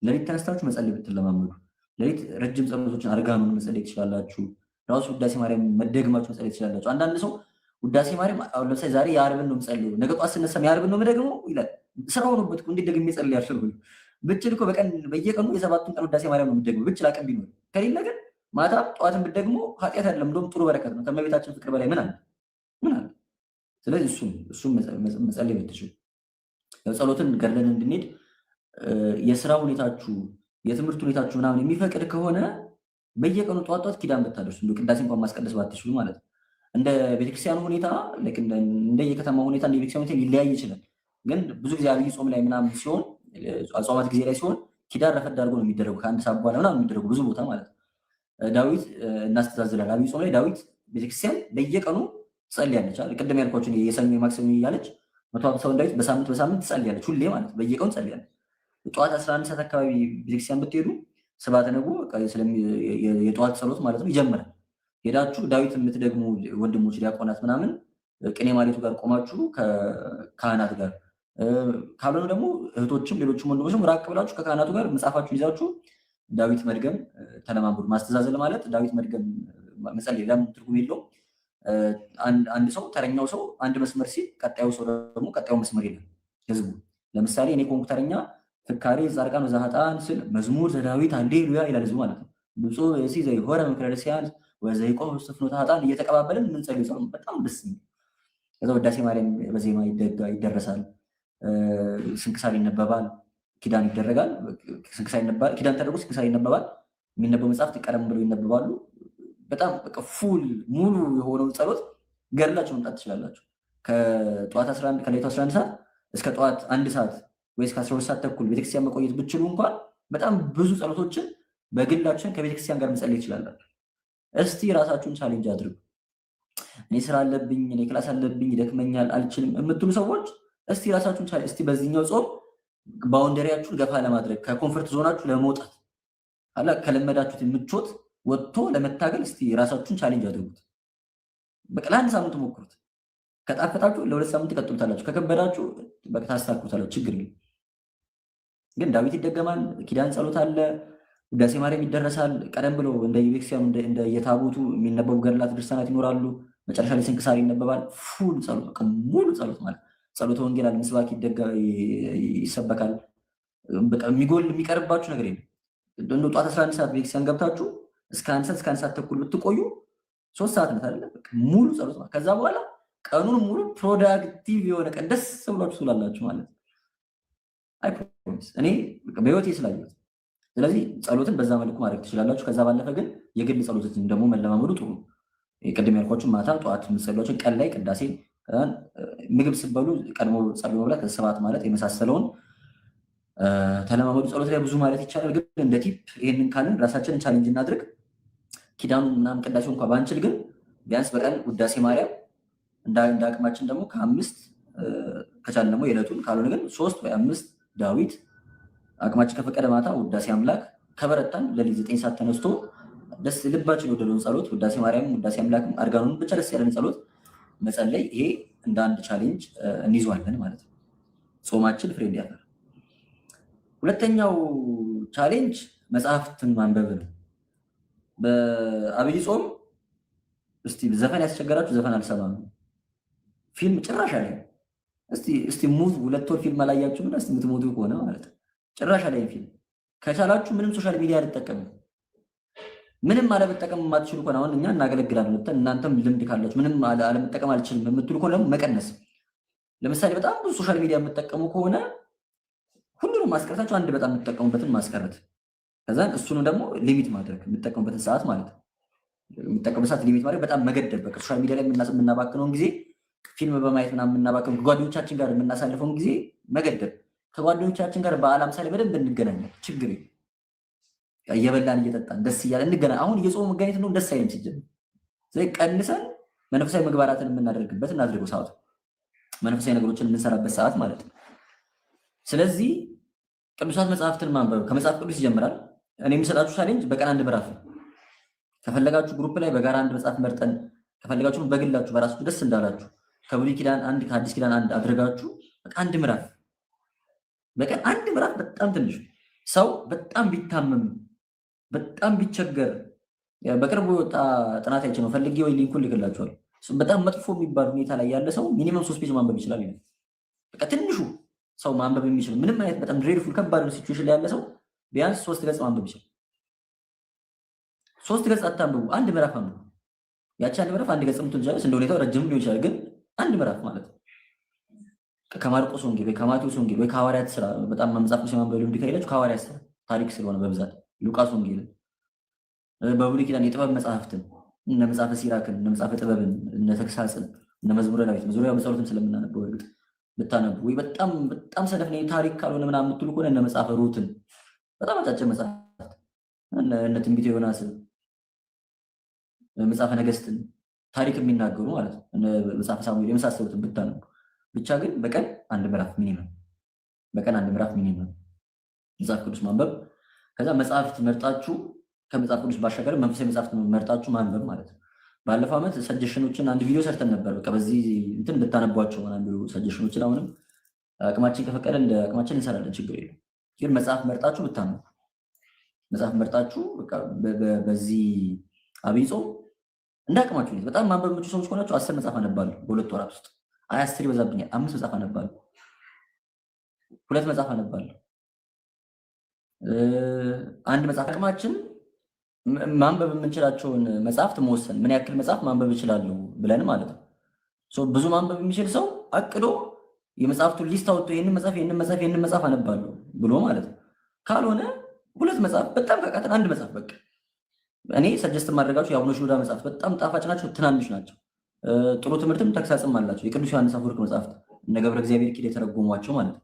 ሌሊት ተነስታችሁ መጸለይ ብትለማመዱ፣ ሌሊት ረጅም ጸሎቶችን አርጋኑን መጸለይ ትችላላችሁ። ራሱ ውዳሴ ማርያም መደግማችሁ መጸለይ ትችላላችሁ። አንዳንድ ሰው ውዳሴ ማርያም አሁን ለምሳሌ ዛሬ የዓርብን ነው የምጸልየው፣ ነገ ጧት ስነሳም የዓርብን ነው የምደግመው ይላል። ስራው ሆኖበት እኮ እንዴት ደግሜ ጸልያለሁ ብሎ ብችል እኮ በየቀኑ የ7ቱን ቀን ውዳሴ ማርያም ነው የምደግመው ብችል አቅም ቢኖር። ከሌለ ግን ማታ ጠዋትን ብትደግሞ ኃጢአት አይደለም፣ እንደውም ጥሩ በረከት ነው። ከእመቤታችን ፍቅር በላይ ምን አለ? ስለዚህ እሱም መጸለይ ብትችሉ ጸሎትን ገድለን እንድንሄድ የስራ ሁኔታችሁ የትምህርት ሁኔታችሁ ምናምን የሚፈቅድ ከሆነ በየቀኑ ጠዋት ኪዳን ብታደርሱ እንደ ቅዳሴ እንኳን ማስቀደስ ባትችሉ ማለት ነው። እንደ ቤተክርስቲያኑ ሁኔታ እንደ የከተማ ሁኔታ እንደ ቤተክርስቲያኑ ሁኔታ ሊለያይ ይችላል። ግን ብዙ ጊዜ አብይ ጾም ላይ ምናምን ሲሆን አጽዋማት ጊዜ ላይ ሲሆን ኪዳን ረፈድ አድርጎ ነው የሚደረጉ ከ1 ሰዓት በኋላ ምናምን የሚደረጉ ብዙ ቦታ ማለት ነው። ዳዊት እናስተዛዝላል። አብይ ጾም ላይ ዳዊት ቤተክርስቲያን በየቀኑ ትጸልያለች። ቅድም ያልኳችሁ የሰኞ የማክሰኞ እያለች 150 ዳዊት በሳምንት ትጸልያለች። ሁሌ ማለት በየቀኑ ትጸልያለች። ጠዋት 11 ሰዓት አካባቢ ቤተክርስቲያን ብትሄዱ ስብሐተ ነግህ የጠዋት ጸሎት ማለት ነው ይጀምራል። ሄዳችሁ ዳዊት የምትደግሙ ወንድሞች ዲያቆናት ምናምን ቅኔ ማሌቱ ጋር ቆማችሁ ከካህናት ጋር ካልሆነ ደግሞ እህቶችም ሌሎችም ወንድሞችም ራቅ ብላችሁ ከካህናቱ ጋር መጽሐፋችሁን ይዛችሁ ዳዊት መድገም ተለማምዱ። ማስተዛዘል ማለት ዳዊት መድገም መጸለይ ለምን ትርጉም የለውም። አንድ ሰው ተረኛው ሰው አንድ መስመር ሲል ቀጣዩ ሰው ደግሞ ቀጣዩ መስመር ይላል ህዝቡ። ለምሳሌ እኔ ኮንኩ ተረኛ ፍካሬ ጻድቃን ወዘኃጥአን ስል መዝሙር ዘዳዊት ሃሌሉያ ይላል ህዝቡ ማለት ነው። ብፁዕ ብእሲ ዘይሖረ ምክረ ርሲያን ወዘይቆም ውስተ ፍኖተ ኃጥአን እየተቀባበልን የምንጸልዩ ጸሎት በጣም ደስ የሚል። ከዛ ውዳሴ ማርያም በዜማ ይደረሳል፣ ስንክሳር ይነበባል፣ ኪዳን ይደረጋል። ኪዳን ተደርጎ ስንክሳር ይነበባል። የሚነበቡ መጽሐፍት ቀደም ብለው ይነበባሉ። በጣም ፉል ሙሉ የሆነውን ጸሎት ገድላችሁ መምጣት ትችላላችሁ። ከጠዋት 11 ከሌሊቱ 11 ሰዓት እስከ ጠዋት 1 ሰዓት ወይ እስከ 12 ሰዓት ተኩል ቤተክርስቲያን መቆየት ብትችሉ እንኳን በጣም ብዙ ጸሎቶችን በግላችን ከቤተክርስቲያን ጋር መጸለይ ይችላላችሁ። እስቲ ራሳችሁን ቻሌንጅ አድርጉ። እኔ ስራ አለብኝ፣ እኔ ክላስ አለብኝ፣ ይደክመኛል፣ አልችልም የምትሉ ሰዎች እስቲ ራሳችሁን ቻሌንጅ እስቲ በዚህኛው ጾም ባውንደሪያችሁን ገፋ ለማድረግ ከኮንፈርት ዞናችሁ ለመውጣት አላ ከለመዳችሁት ምቾት ወጥቶ ለመታገል እስቲ ራሳችሁን ቻሌንጅ አድርጉት። በቃ ለአንድ ሳምንት ሞክሩት። ከጣፈጣችሁ ለ2 ሳምንት ትቀጥሉታላችሁ። ከከበዳችሁ በቃ ታስተካክሉታላችሁ። ችግር የለም። ግን ዳዊት ይደገማል፣ ኪዳን ጸሎት አለ፣ ውዳሴ ማርያም ይደረሳል። ቀደም ብሎ እንደ ቤተክርስቲያኑ እንደ የታቦቱ የሚነበቡ ገድላት ድርሳናት ይኖራሉ። መጨረሻ ላይ ስንክሳር ይነበባል። ፉል ጸሎት በቃ ሙሉ ጸሎት ማለት ጸሎተ ወንጌል አለ፣ ምስባክ ይሰበካል። በቃ የሚጎል የሚቀርባችሁ ነገር የለም። እንደ ጠዋት 11 ሰዓት ቤተክርስቲያን ገብታችሁ እስከ 1 ሰዓት እስከ 1 ሰዓት ተኩል ብትቆዩ 3 ሰዓት ነው አይደል? በቃ ሙሉ ጸሎት ማለት ከዛ በኋላ ቀኑን ሙሉ ፕሮዳክቲቭ የሆነ ቀን ደስ ብሏችሁ ትውላላችሁ ማለት ነው። አይ ፕሮሚስ እኔ በህይወቴ ስላየሁት። ስለዚህ ጸሎትን በዛ መልኩ ማድረግ ትችላላችሁ። ከዛ ባለፈ ግን የግል ጸሎትን ደግሞ መለማመዱ ጥሩ ነው። ቅድም ያልኳችሁ ማታ ጠዋት የምትጸልዩትን ቀን ላይ ቅዳሴ፣ ምግብ ስትበሉ ቀድሞ ጸሎት መብላት፣ ስብሐት ማለት የመሳሰለውን ተለማመዱ። ጸሎት ላይ ብዙ ማለት ይቻላል። ግን እንደ ቲፕ ይሄንን ካልን ራሳችንን ቻሌንጅ እናድርግ። ኪዳኑን ምናምን ቅዳሴው እንኳን ባንችል ግን ቢያንስ በቀን ውዳሴ ማርያም እንደ አቅማችን ደግሞ ከ5 ከቻልን ደግሞ የዕለቱን ካልሆነ ግን 3 ወይ 5 ዳዊት አቅማችን ከፈቀደ ማታ ውዳሴ አምላክ ከበረታን ለሊት 9 ሰዓት ተነስቶ ደስ ልባችን የወደደውን ጸሎት ውዳሴ ማርያም፣ ውዳሴ አምላክም አርጋኑን ብቻ ደስ ያለን ጸሎት መጸለይ፣ ይሄ እንደ አንድ ቻሌንጅ እንይዟለን ማለት ነው፣ ጾማችን ፍሬ እንዲያፈራ። ሁለተኛው ቻሌንጅ መጽሐፍትን ማንበብ ነው። በአብይ ጾም እስቲ ዘፈን ያስቸገራችሁ ዘፈን አልሰማም፣ ፊልም ጭራሽ አለ። እስቲ ሙቭ 2 ወር ፊልም አላያችሁም? እስቲ የምትሞቱ ከሆነ ማለት ነው ጭራሽ አለ ፊልም። ከቻላችሁ ምንም ሶሻል ሚዲያ አልተጠቀሙ፣ ምንም አለመጠቀም የማትችሉ ከሆነ አሁን እኛ እናገለግላለን፣ እናንተም ልምድ ካላችሁ ምንም አለመጠቀም አልችልም የምትሉ ከሆነ ደግሞ መቀነስ። ለምሳሌ በጣም ብዙ ሶሻል ሚዲያ የምትጠቀሙ ከሆነ ሁሉንም ማስቀረታችሁ አንድ በጣም የምትጠቀሙበትን ማስቀረት፣ ከዛን እሱንም ደግሞ ሊሚት ማድረግ የምትጠቀሙበትን ሰዓት ማለት ነው። የምትጠቀሙበት ሰዓት ሊሚት ማድረግ፣ በጣም መገደብ። በቃ ሶሻል ሚዲያ ላይ የምናባክነውን ጊዜ ፊልም በማየት ምናምን የምናባክነው ከጓደኞቻችን ጋር የምናሳልፈውን ጊዜ መገደብ። ከጓደኞቻችን ጋር በዓል ምሳሌ በደንብ እንገናኛለን፣ ችግር እየበላን እየጠጣን ደስ እያለ እንገናኝ። አሁን እየጾሙ መገናኘት ነው ደስ አይልም ሲጀምር። ስለዚህ ቀንሰን መንፈሳዊ ምግባራትን የምናደርግበት እናድርገው፣ ሰዓቱ መንፈሳዊ ነገሮችን የምንሰራበት ሰዓት ማለት ነው። ስለዚህ ቅዱሳት መጽሐፍትን ማንበብ ከመጽሐፍ ቅዱስ ይጀምራል። እኔ የሚሰጣችሁ ቻሌንጅ በቀን 1 ምዕራፍ ነው። ከፈለጋችሁ ግሩፕ ላይ በጋራ 1 መጽሐፍ መርጠን፣ ከፈለጋችሁ በግላችሁ በራሳችሁ ደስ እንዳላችሁ ከብሉይ ኪዳን 1 ከአዲስ ኪዳን 1 አድርጋችሁ በቃ 1 ምዕራፍ በቀን 1 ምዕራፍ። በጣም ትንሽ ሰው በጣም ቢታመም በጣም ቢቸገር፣ በቅርቡ የወጣ ጥናት አይቼ ነው ፈልጌ ወይ ሊንኩን ልክላችኋል። በጣም መጥፎ የሚባል ሁኔታ ላይ ያለ ሰው ሚኒመም 3 ፔጅ ማንበብ ይችላል። በቃ ትንሹ ሰው ማንበብ የሚችል ምንም አይነት በጣም ድሬድፉል ከባድ ሲቹዌሽን ላይ ያለ ሰው ቢያንስ 3 ገጽ ማንበብ ይችላል። 3 ገጽ አታንብቡ፣ 1 ምዕራፍ አንብቡ። ያቺ 1 ምዕራፍ 1 ገጽ ምትልጃለች፣ እንደ ሁኔታው ረጅም ሊሆን ይችላል፣ ግን 1 ምዕራፍ ማለት ነው። ከማርቆስ ወንጌል ወይ ከማቴዎስ ወንጌል ወይ ከሐዋርያት ስራ በጣም መጽሐፍ ቅዱስ የማንበብ ልምድ ከሌላችሁ ከሐዋርያት ስራ ታሪክ ስለሆነ በብዛት ሉቃስ ወንጌልን፣ በብሉይ ኪዳን የጥበብ መጽሐፍትን እነ መጽሐፈ ሲራክን፣ እነ መጽሐፈ ጥበብን፣ እነ ተግሳጽን፣ እነ መዝሙረ ዳዊት መዝሙረ በጸሎትም ስለምናነበው እርግጥ ብታነቡ ወይ በጣም ሰነፍ ነኝ ታሪክ ካልሆነ ምናምን የምትሉ ከሆነ እነ መጽሐፈ ሩትን በጣም አጫጭር መጽሐፍት እነ ትንቢተ ዮናስን፣ መጽሐፈ ነገስትን ታሪክ የሚናገሩ ማለት ነው፣ እነ መጽሐፈ ሳሙኤል የመሳሰሉትን ብታነቡ። ብቻ ግን በቀን 1 ምዕራፍ ሚኒመም፣ በቀን 1 ምዕራፍ ሚኒመም መጽሐፍ ቅዱስ ማንበብ። ከዛ መጽሐፍት መርጣችሁ ከመጽሐፍ ቅዱስ ባሻገር መንፈሳዊ መጽሐፍት መርጣችሁ ማንበብ ማለት ነው። ባለፈው ዓመት ሰጀሽኖችን አንድ ቪዲዮ ሰርተን ነበር። በቃ በዚህ እንትን ብታነቧቸው አንዱ ሰጀሽኖችን አሁንም አቅማችን ከፈቀደ እንደ አቅማችን እንሰራለን፣ ችግር የለም። ግን መጽሐፍ መርጣችሁ ብታነቡ፣ መጽሐፍ መርጣችሁ በቃ በዚህ አብይ ጾም እንደ አቅማችሁ ነው። በጣም ማንበብ የምትችሉ ሰዎች ከሆናችሁ 10 መጽሐፍ አነባለሁ በ2 ወራት ውስጥ። 10 ይበዛብኛል፣ 5 መጽሐፍ አነባለሁ፣ 2 መጽሐፍ አነባለሁ፣ 1 መጽሐፍ። አቅማችን ማንበብ የምንችላቸውን መጽሐፍት መወሰን፣ ምን ያክል መጽሐፍ ማንበብ እችላለሁ ብለን ማለት ነው። ብዙ ማንበብ የሚችል ሰው አቅዶ የመጽሐፍቱን ሊስት አውጥቶ ይህንን መጽሐፍ አነባለሁ ብሎ ማለት ነው። ካልሆነ 2 መጽሐፍ፣ በጣም ካቃተን 1 መጽሐፍ በቃ። እኔ ሰጀስት ማድረጋቸው የአቡነ ሽኖዳ መጽሐፍት በጣም ጣፋጭ ናቸው፣ ትናንሽ ናቸው፣ ጥሩ ትምህርትም ተግሳጽም አላቸው። የቅዱስ ዮሐንስ አፈወርቅ መጽሐፍት እነ ገብረ እግዚአብሔር ኪድ የተረጎሟቸው ማለት ነው።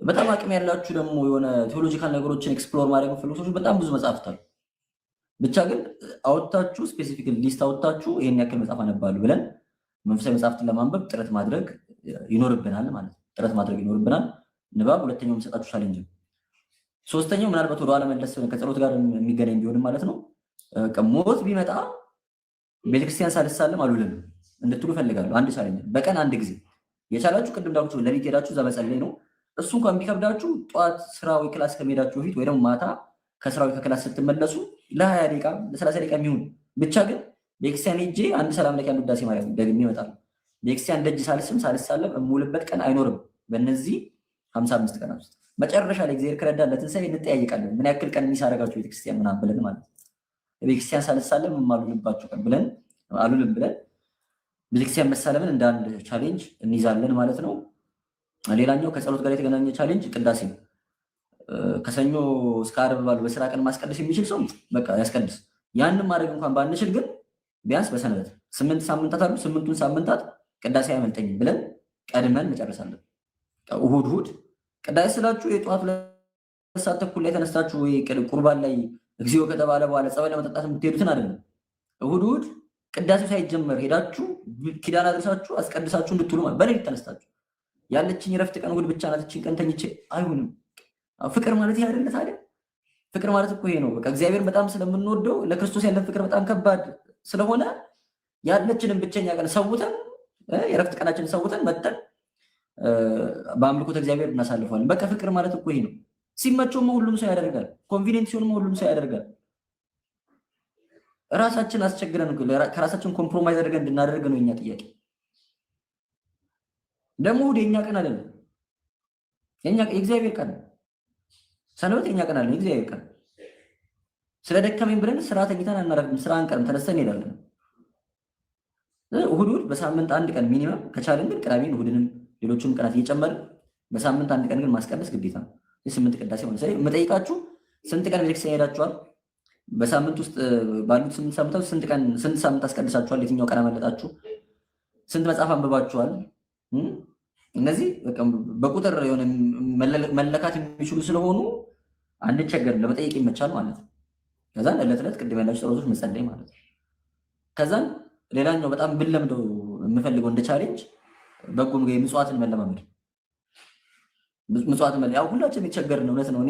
በጣም አቅም ያላችሁ ደግሞ የሆነ ቴዎሎጂካል ነገሮችን ኤክስፕሎር ማድረግ የምትፈልጉ ሰዎች በጣም ብዙ መጽሐፍት አሉ። ብቻ ግን አወጣችሁ ስፔሲፊክ ሊስት አወጣችሁ ይሄን ያክል መጽሐፍ አነባለሁ ብለን መንፈሳዊ መጽሐፍትን ለማንበብ ጥረት ማድረግ ይኖርብናል ማለት ነው። ጥረት ማድረግ ይኖርብናል። ንባብ ሁለተኛው የምሰጣችሁ ቻሌንጅ ነው። ሶስተኛው ምናልባት ወደ ኋላ መለስ ከጸሎት ጋር የሚገናኝ ቢሆንም ማለት ነው ሞት ቢመጣ ቤተክርስቲያን ሳልሳለም አልውልም እንድትሉ እፈልጋለሁ። አንድ ቻሌንጅ በቀን 1 ጊዜ የቻላችሁ ቅድም እንዳልኩት ለሊት ሄዳችሁ እዛ መጸለይ ነው። እሱ እንኳን ቢከብዳችሁ ጠዋት ስራ ወይ ክላስ ከመሄዳችሁ በፊት ወይ ደግሞ ማታ ከስራው ከክላስ ስትመለሱ ለ20 ደቂቃ ለ30 ደቂቃ የሚሆን ብቻ ግን ቤተክርስቲያን ሄጄ 1 ሰላም ለኪ 1 ውዳሴ ማርያም ደግሜ እመጣለሁ። ቤተክርስቲያን ደጅ ሳልሳለም የምውልበት ቀን አይኖርም። በእነዚህ 55 ቀናት ውስጥ መጨረሻ ላይ እግዚአብሔር ከረዳ ለትንሣኤ እንጠያየቃለን። ምን ያክል ቀን ሚስ አደረጋችሁ ቤተክርስቲያን ምናምን ብለን ማለት ነው። ቤተክርስቲያን ሳልሳለም የማልውልባችሁ ቀን ብለን አሉልም ብለን ቤተክርስቲያን መሳለምን እንደ አንድ ቻሌንጅ እንይዛለን ማለት ነው። ሌላኛው ከጸሎት ጋር የተገናኘ ቻሌንጅ ቅዳሴ ነው። ከሰኞ እስከ ዓርብ ባለው በስራ ቀን ማስቀደስ የሚችል ሰው በቃ ያስቀድስ። ያንን ማድረግ እንኳን ባንችል ግን ቢያንስ በሰንበት 8 ሳምንታት አሉ፣ 8ቱን ሳምንታት ቅዳሴ አይመልጠኝም ብለን ቀድመን መጨረሳለን። እሑድ ቅዳሴ ስላችሁ የጠዋት 2 ሰዓት ተኩል ላይ ተነስታችሁ ወይ ቁርባን ላይ እግዚኦ ከተባለ በኋላ ጸበል ለመጠጣት የምትሄዱትን አይደለም። እሑድ ቅዳሴው ሳይጀመር ሄዳችሁ ኪዳን አድርሳችሁ አስቀድሳችሁ እንድትውሉ ማለት በሌሊት ተነስታችሁ ያለችኝ የረፍት ቀን እሑድ ብቻ ናት፣ እቺን ቀን ተኝቼ አይሆንም። ፍቅር ማለት ይሄ አይደለ ታዲያ? ፍቅር ማለት እኮ ይሄ ነው። በቃ እግዚአብሔር በጣም ስለምንወደው ለክርስቶስ ያለን ፍቅር በጣም ከባድ ስለሆነ ያለችንን ብቸኛ ቀን ሰውተን የረፍት ቀናችንን ሰውተን መጠን በአምልኮት እግዚአብሔር እናሳልፈዋለን። በቃ ፍቅር ማለት እኮ ይሄ ነው። ሲመቸውም ሁሉም ሰው ያደርጋል። ኮንቪኒየንስ ሲሆንም ሁሉም ሰው ያደርጋል። ራሳችን አስቸግረን ከራሳችን ኮምፕሮማይዝ አድርገን እንድናደርግ ነው የኛ ጥያቄ። ደግሞ እሑድ የኛ ቀን አይደለም፣ የእግዚአብሔር ቀን። ሰንበት የኛ ቀን አይደለም፣ የእግዚአብሔር ቀን። ስለደከመኝ ብለን ስራ ተኝተን አናረግም። ስራ አንቀርም፣ ተነስተን እንሄዳለን። እሑድ በሳምንት አንድ ቀን ሚኒመም ከቻልን ግን ቅዳሜን እሑድንም ሌሎቹም ቀናት እየጨመርን በሳምንት አንድ ቀን ግን ማስቀደስ ግዴታ ነው። የስምንት ቅዳሴ ሆነ። የምጠይቃችሁ ስንት ቀን ቤተክርስቲያን ሄዳችኋል? በሳምንት ውስጥ ባሉት 8 ሳምንታት ስንት ሳምንት አስቀድሳችኋል? የትኛው ቀን አመለጣችሁ? ስንት መጽሐፍ አንብባችኋል? እነዚህ በቁጥር የሆነ መለካት የሚችሉ ስለሆኑ አንቸገርም፣ ለመጠየቅ ይመቻል ማለት ነው። ከዛን ዕለት ዕለት ቅድም ያላችሁ ጸሎቶች መጸለይ ማለት ነው። ከዛን ሌላኛው በጣም ብንለምደው የምፈልገው እንደ ቻሌንጅ በጎ ምጽዋትን መለማመድ። ምጽዋትን ያው ሁላችንም የተቸገርን እውነት ነው።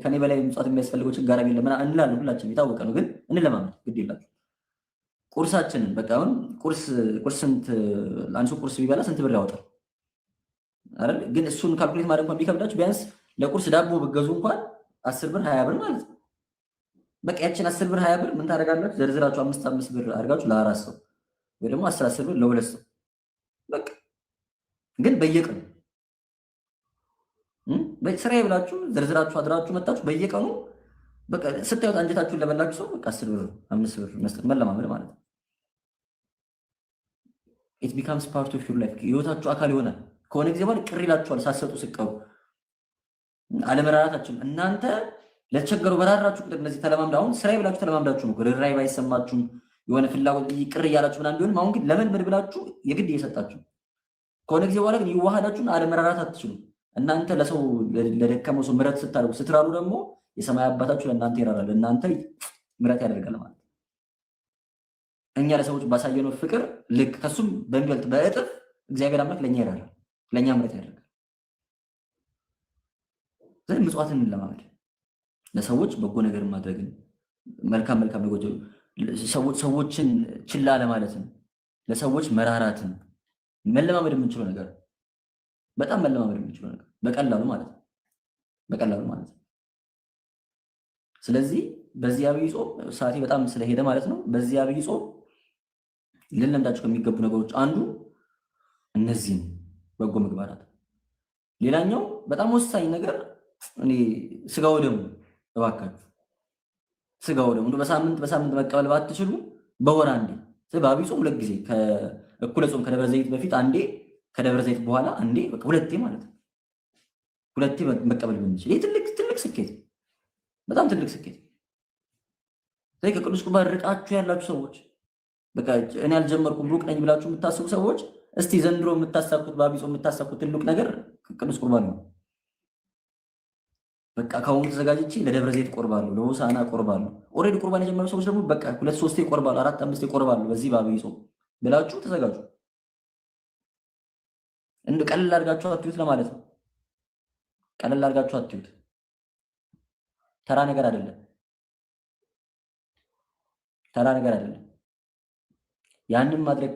ከኔ በላይ ምጽዋት የሚያስፈልገው ችጋር የለም እንላለን፣ ሁላችንም የታወቀ ነው። ግን እንለማመድ ግድ ይላል። ቁርሳችንን በቃ አሁን ቁርስ ስንት አንድ ሰው ቁርስ ቢበላ ስንት ብር ያወጣል አይደል? ግን እሱን ካልኩሌት ማድረግ እንኳን ቢከብዳችሁ ቢያንስ ለቁርስ ዳቦ ብገዙ እንኳን 10 ብር 20 ብር ማለት ነው። በቃ ያችን 10 ብር 20 ብር ምን ታደርጋላችሁ? ዘርዝራችሁ 5 ብር አድርጋችሁ ለ4 ሰው ወይ ደግሞ 10 ብር ለ2 ሰው በቃ። ግን በየቀኑ ስራዬ ብላችሁ ዘርዝራችሁ አድራችሁ መጣችሁ በየቀኑ በቃ ስታዩት አንጀታችሁን ለበላችሁ ሰው በቃ 10 ብር 5 ብር መስጠት መለማመድ ማለት ነው። it becomes part of your life ህይወታችሁ አካል ይሆናል። ከሆነ ጊዜ በኋላ ቅር ይላችኋል ሳሰጡ ስቀሩ አለመራራታችሁ። እናንተ ለተቸገሩ በራራችሁ ቁጥር እነዚህ ተለማምዳ አሁን ስራዬ ብላችሁ ተለማምዳችሁ ነው ርራይ ባይሰማችሁም የሆነ ፍላጎት ቅር እያላችሁ ምናምን ቢሆንም አሁን ግን ለመልመድ ብላችሁ የግድ እየሰጣችሁ ከሆነ ጊዜ በኋላ ግን ይዋሃዳችሁን አለመራራት አትችሉም። እናንተ ለሰው ለደከመው ሰው ምሕረት ስታደርጉ ስትራሩ ደግሞ የሰማይ አባታችሁ ለእናንተ ይራራል፣ ለእናንተ ምሕረት ያደርጋል ማለት። እኛ ለሰዎች ባሳየነው ፍቅር ልክ ከሱም በሚበልጥ በእጥፍ እግዚአብሔር አምላክ ለእኛ ይራራል፣ ለእኛ ምሕረት ያደርጋል። ስለዚህ ምጽዋትን እንለማመድ፣ ለሰዎች በጎ ነገር ማድረግን፣ መልካም ነገሮች፣ ሰዎችን ችላ ለማለትን፣ ለሰዎች መራራትን መለማመድ የምንችለው ነገር፣ በጣም መለማመድ የምንችለው ነገር በቀላሉ ማለት ነው። ስለዚህ በዚህ አብይ ጾም ሰዓቴ በጣም ስለሄደ ማለት ነው። በዚህ አብይ ጾም ልንለምዳቸው ከሚገቡ ነገሮች አንዱ እነዚህን በጎ ምግባራት። ሌላኛው በጣም ወሳኝ ነገር ስጋው ደሙ እባካችሁ ስጋው ደሙ በሳምንት መቀበል ባትችሉ በወር አንዴ በአብይ ጾም 2 ጊዜ ከእኩለ ጾም ከደብረ ዘይት በፊት አንዴ ከደብረ ዘይት በኋላ አንዴ በቃ 2 ማለት ነው። 2 መቀበል ብንችል ይሄ ትልቅ ስኬት፣ በጣም ትልቅ ስኬት። ስለዚህ ከቅዱስ ቁርባን ርቃችሁ ያላችሁ ሰዎች በቃ እኔ አልጀመርኩም ሩቅ ነኝ ብላችሁ የምታስቡ ሰዎች እስቲ ዘንድሮ የምታሳኩት በአብይ ጾም የምታሳኩት ትልቅ ነገር ቅዱስ ቁርባን ነው። በቃ ከአሁኑ ተዘጋጅቼ ለደብረ ዘይት ቆርባለሁ፣ ለሆሳዕና ቆርባለሁ። ኦልሬዲ ቁርባን የጀመሩ ሰዎች ደግሞ በቃ 2-3 ይቆርባሉ፣ 4-5 ይቆርባሉ በዚህ በአብይ ጾም ብላችሁ ተዘጋጁ። ቀለል አድርጋችሁ አትዩት ለማለት ነው። ቀለል አድርጋችሁ አትዩት። ተራ ነገር አይደለም። ያንን ማድረግ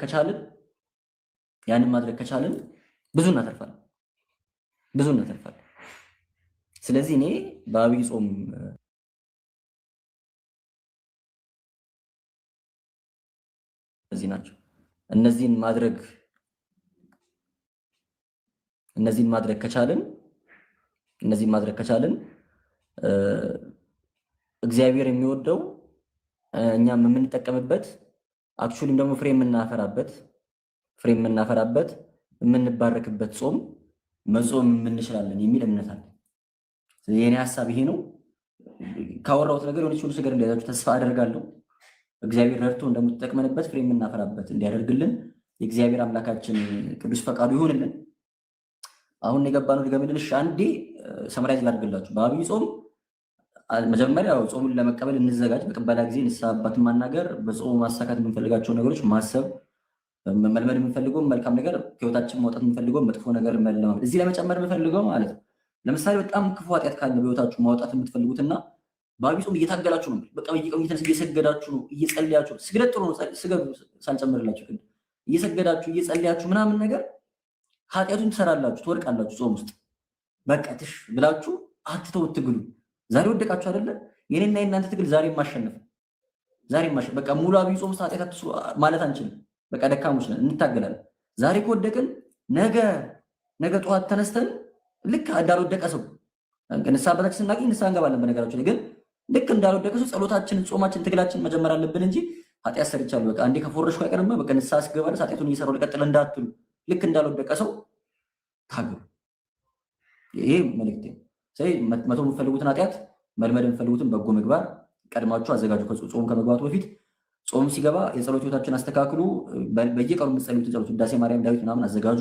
ከቻልን ብዙ እናተርፋለን። ስለዚህ እኔ በአብይ ጾም እዚህ ናቸው። እነዚህን ማድረግ ከቻልን እግዚአብሔር የሚወደው እኛም የምንጠቀምበት አክቹዋሊም ደግሞ ፍሬ የምናፈራበት የምንባረክበት ጾም መጾም እንችላለን የሚል እምነት አለ። የኔ ሐሳብ ይሄ ነው። ካወራሁት ነገር የሆነች ሁሉ ነገር እንደያዛችሁ ተስፋ አደርጋለሁ። እግዚአብሔር ረድቶ እንደምትጠቅመንበት ፍሬ የምናፈራበት እንዲያደርግልን የእግዚአብሔር አምላካችን ቅዱስ ፈቃዱ ይሁንልን። አሁን የገባነው ድገምልን። እሺ አንዴ ሰምራይዝ ላድርግላችሁ። በአብይ ጾም መጀመሪያ ጾሙን ለመቀበል እንዘጋጅ። በቅበላ ጊዜ ንስሐ አባትን ማናገር፣ በጾሙ ማሳካት የምንፈልጋቸው ነገሮች ማሰብ፣ መልመድ የምንፈልገው መልካም ነገር ህይወታችን ማውጣት የምንፈልገው መጥፎ ነገር መለማመድ። እዚህ ለመጨመር የምንፈልገው ማለት ነው ለምሳሌ በጣም ክፉ ኃጢአት ካለ በህይወታችሁ ማውጣት የምትፈልጉትና በአብይ ጾም እየታገላችሁ ነው። በቃ በየቀኑ እየሰገዳችሁ ነው፣ እየጸለያችሁ ነው። ስግደት ጥሩ ነው፣ ስገዱ ሳልጨምርላችሁ፣ ግን እየሰገዳችሁ እየጸለያችሁ ምናምን ነገር ኃጢአቱን ትሰራላችሁ፣ ትወድቃላችሁ ጾም ውስጥ። በቃ ትሽ ብላችሁ አትተውት ትግሉ። ዛሬ ወደቃችሁ አይደለ? የኔና የእናንተ ትግል ዛሬ ማሸነፍ፣ ዛሬ ማሸነፍ። በቃ ሙሉ አብይ ጾም ውስጥ ኃጢአት አትስሩ ማለት አንችልም። በቃ ደካሞች ነን፣ እንታገላለን። ዛሬ ከወደቅን ነገ ጠዋት ተነስተን ልክ እንዳልወደቀ ሰው ንስሐ አባታችን ስናገኝ ንስሐ እንገባለን። በነገራችን ግን ልክ እንዳልወደቀ ሰው ጸሎታችንን፣ ጾማችን፣ ትግላችን መጀመር አለብን እንጂ ኃጢአት ሰርቻለሁ በቃ አንዴ ከፎረሽኩ አይቀርም በቃ ንስሐ ስገባ ድረስ ኃጢአቱን እየሰራሁ ልቀጥል እንዳትሉ። ልክ እንዳልወደቀ ሰው ታገሉ። ይሄ መልእክቴ። ስለዚህ መተው የምትፈልጉትን ኃጢአት፣ መልመድ የምትፈልጉትን በጎ ምግባር ቀድማችሁ አዘጋጁ። ጾም ከመግባቱ በፊት ጾም ሲገባ የጸሎት ህይወታችን አስተካክሉ። በየቀኑ የምትጸልዩትን ጸሎት፣ ውዳሴ ማርያም፣ ዳዊት ምናምን አዘጋጁ።